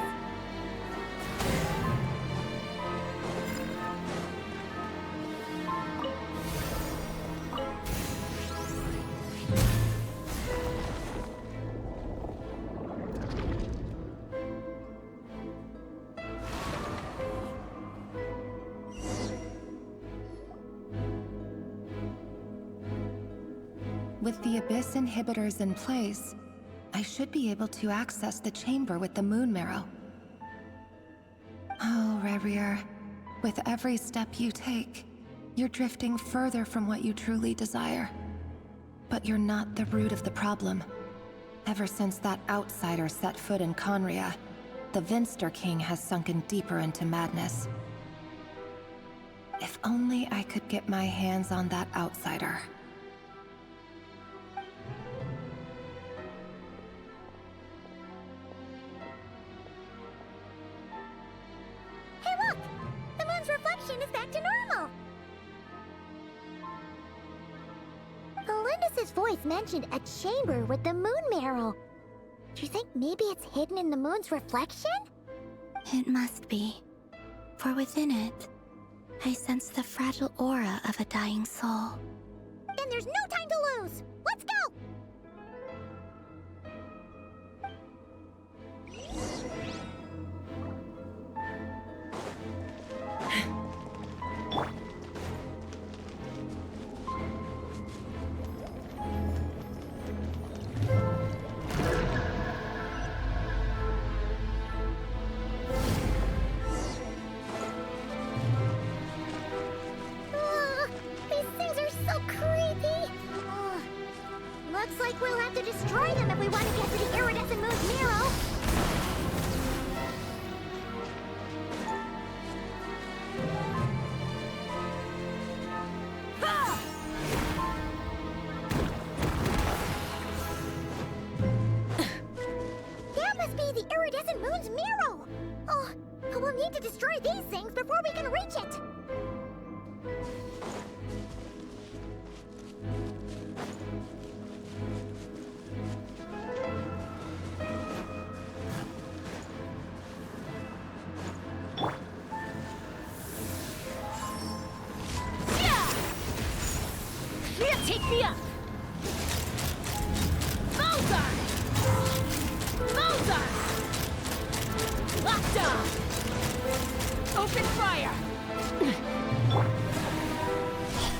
With the Abyss inhibitors in place, I should be able to access the chamber with the moon marrow. Oh, Rebrier, with every step you take, you're drifting further from what you truly desire. But you're not the root of the problem. Ever since that outsider set foot in Conria, the Vinster King has sunken deeper into madness. If only I could get my hands on that outsider. Hey look! The moon's reflection is back to normal! Melindis' voice mentioned a chamber with the moon marrow. Do you think maybe it's hidden in the moon's reflection? It must be. For within it, I sense the fragile aura of a dying soul. Then there's no time to lose! Let's go! These things are so creepy! Looks like we'll have to destroy them if we want to get to the iridescent moon's marrow! That must be the iridescent moon's marrow! Oh, we'll need to destroy these things before we can reach it! Take me up! Bullseye! Bullseye! Locked on! Open fire!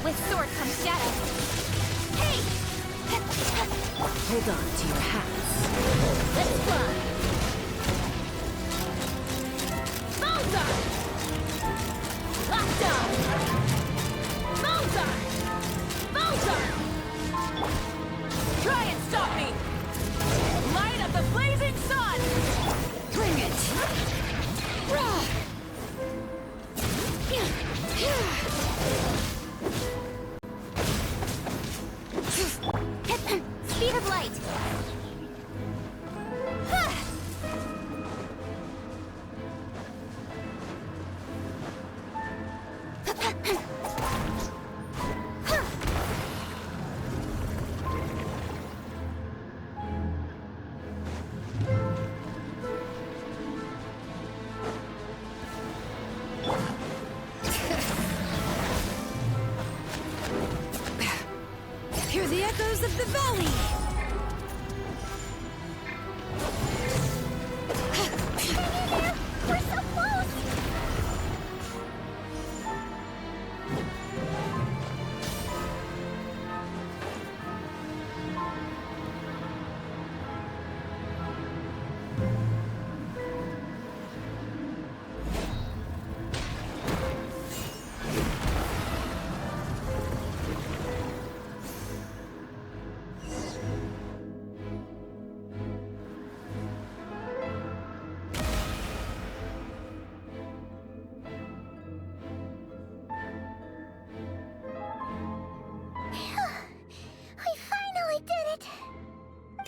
With sword comes shadow. Hey! Hold on to your hats. Let's fly! Bullseye! Locked on! Bullseye! Bullseye! Try and stop me! Light of the blazing sun! Bring it! Speed of light!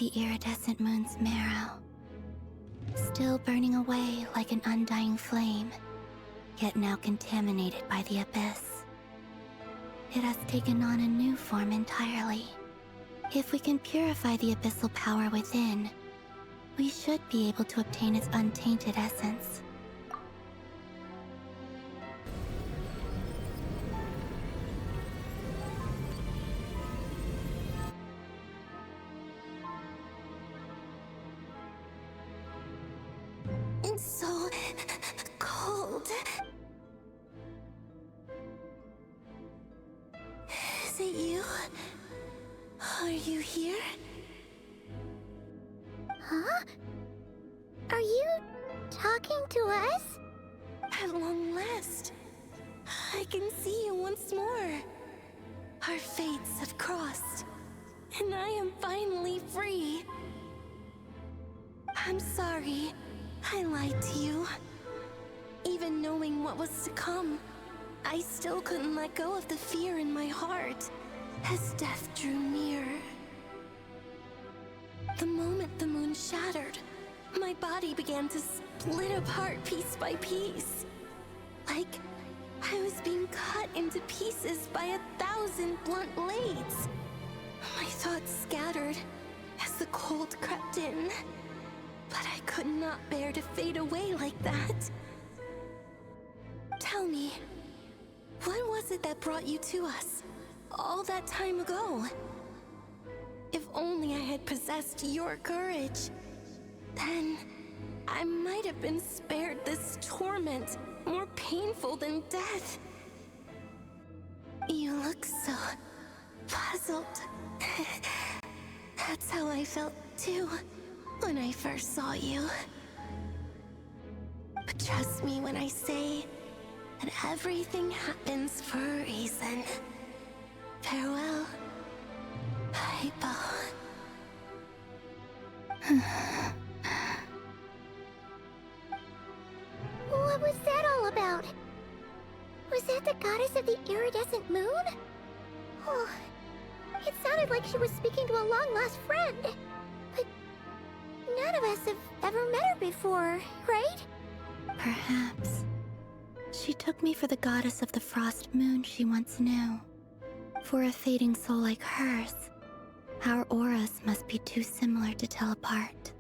the iridescent moon's marrow, still burning away like an undying flame, yet now contaminated by the abyss. It has taken on a new form entirely. If we can purify the abyssal power within, we should be able to obtain its untainted essence. It's so cold. Is it you? Are you here? Huh? Are you talking to us? At long last, I can see you once more. Our fates have crossed, and I am finally free. I'm sorry, I lied to you. Even knowing what was to come, I still couldn't let go of the fear in my heart as death drew near. The moment the moon shattered, my body began to split apart piece by piece. Like I was being cut into pieces by 1,000 blunt blades. My thoughts scattered as the cold crept in, but I could not bear to fade away like that. Tell me, what was it that brought you to us all that time ago? If only I had possessed your courage, then I might have been spared this torment more painful than death. You look so puzzled. That's how I felt too when I first saw you. But trust me when I say that everything happens for a reason. Farewell, Hypo. What was that all about? Was that the goddess of the iridescent moon? Oh, it sounded like she was speaking to a long-lost friend. But none of us have ever met her before, right? Perhaps. She took me for the goddess of the frost moon she once knew. For a fading soul like hers, our auras must be too similar to tell apart.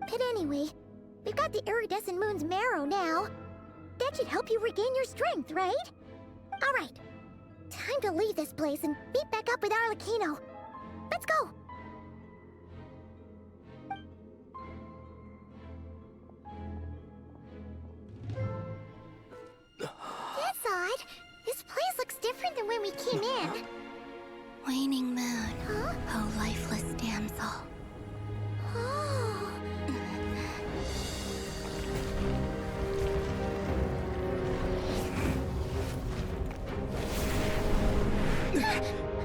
But anyway, we've got the iridescent moon's marrow now. That should help you regain your strength, right? Alright, time to leave this place and meet back up with Arlecchino. Let's go! That's odd. This place looks different than when we came in. Waning moon, oh lifeless damsel. Oh.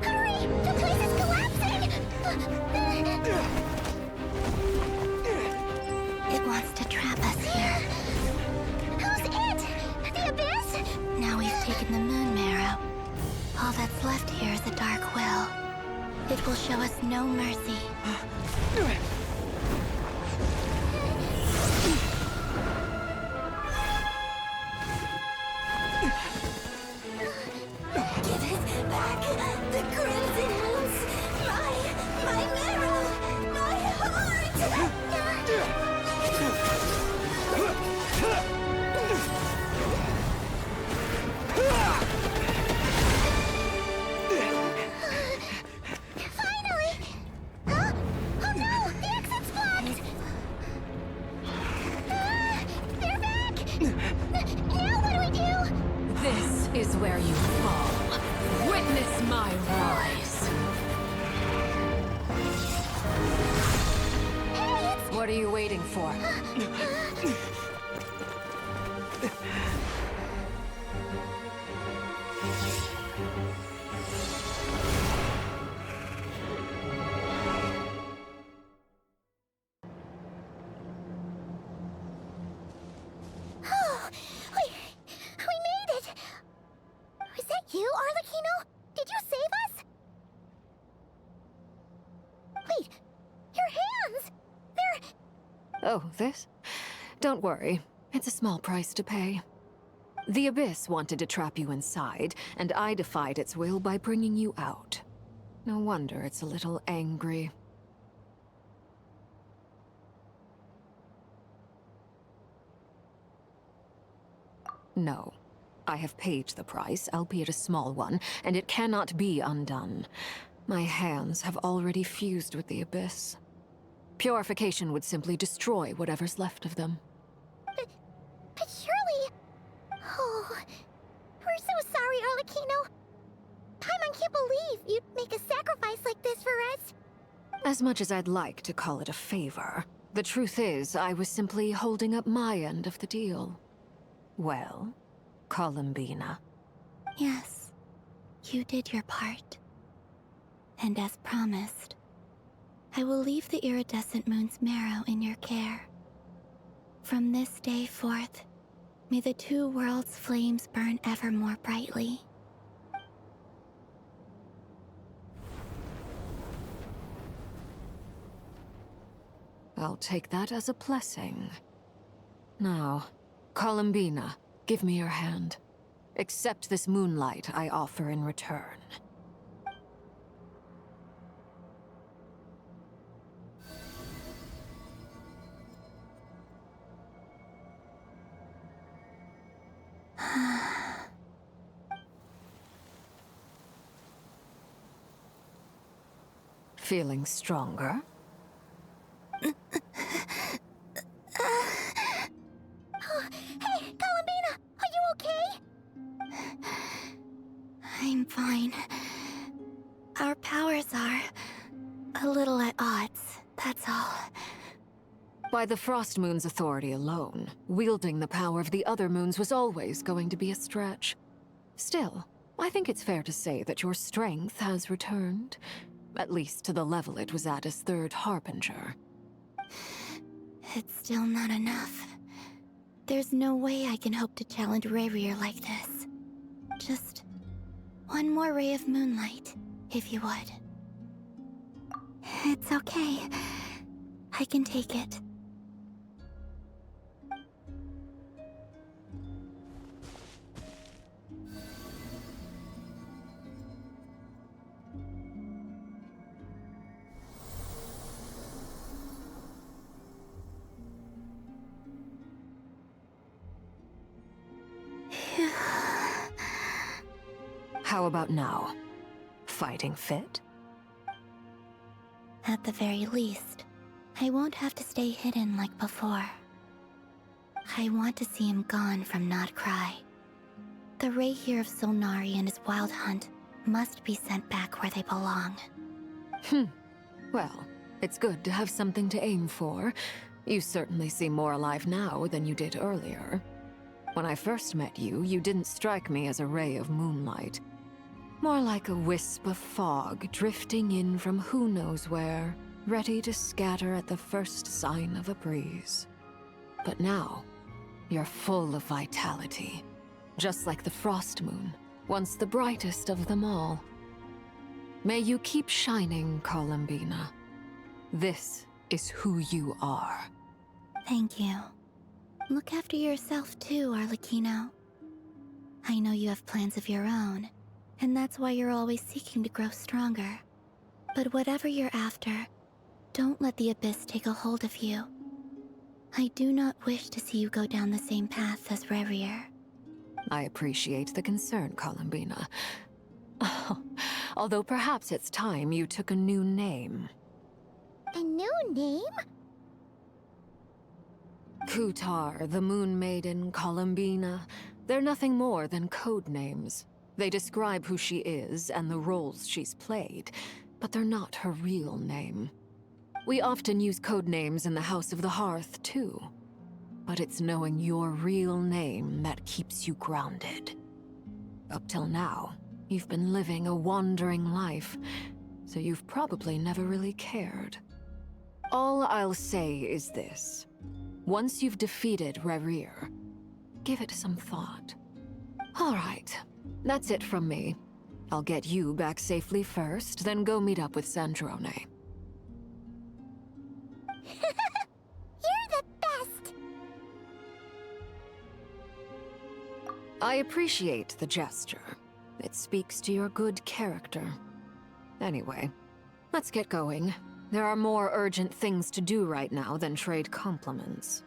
Hurry! The place is collapsing! It wants to trap us here. Who's it? The abyss? Now we've taken the moon marrow. All that's left here is a dark will. It will show us no mercy. Give it back! The crimson moons! My marrow! My heart! Finally! Huh? Oh no! The exit's blocked! They're back! Now what do we do? This is where you fall. Witness my rise. Hey, What are you waiting for? Oh, we made it! Was that you, Arlecchino? Did you save us? Wait, Oh, this? Don't worry. It's a small price to pay. The Abyss wanted to trap you inside, and I defied its will by bringing you out. No wonder it's a little angry. No. I have paid the price, albeit a small one, and it cannot be undone. My hands have already fused with the Abyss. Purification would simply destroy whatever's left of them. But surely... Oh, we're so sorry, Arlecchino. Paimon can't believe you'd make a sacrifice like this for us. As much as I'd like to call it a favor, the truth is I was simply holding up my end of the deal. Well, Columbina. Yes, you did your part. And as promised, I will leave the iridescent moon's marrow in your care. From this day forth, may the two worlds' flames burn ever more brightly. I'll take that as a blessing. Now, Columbina, give me your hand. Accept this moonlight I offer in return. Feeling stronger? Oh, hey, Columbina! Are you okay? I'm fine. Our powers are a little at odds, that's all. By the Frost Moon's authority alone, wielding the power of the other moons was always going to be a stretch. Still, I think it's fair to say that your strength has returned. At least to the level it was at as Third Harbinger. It's still not enough. There's no way I can hope to challenge Rayrear like this. Just one more ray of moonlight, if you would. It's okay. I can take it. How about now? Fighting fit? At the very least, I won't have to stay hidden like before. I want to see him gone from Not Cry. The Rayhear of Solnari and his wild hunt must be sent back where they belong. Well, it's good to have something to aim for. You certainly seem more alive now than you did earlier. When I first met you, you didn't strike me as a ray of moonlight. More like a wisp of fog drifting in from who knows where, ready to scatter at the first sign of a breeze. But now, you're full of vitality, just like the Frost Moon, once the brightest of them all. May you keep shining, Columbina. This is who you are. Thank you. Look after yourself too, Arlecchino. I know you have plans of your own, and that's why you're always seeking to grow stronger. But whatever you're after, don't let the Abyss take a hold of you. I do not wish to see you go down the same path as Rayrear. I appreciate the concern, Columbina. Although perhaps it's time you took a new name. A new name? Kutar, the Moon Maiden, Columbina. They're nothing more than code names. They describe who she is and the roles she's played, but they're not her real name. We often use code names in the House of the Hearth, too. But it's knowing your real name that keeps you grounded. Up till now, you've been living a wandering life, so you've probably never really cared. All I'll say is this. Once you've defeated Rayrear, give it some thought. All right, that's it from me. I'll get you back safely first, then go meet up with Sandrone. You're I appreciate the gesture. It speaks to your good character. Anyway, let's get going. There are more urgent things to do right now than trade compliments.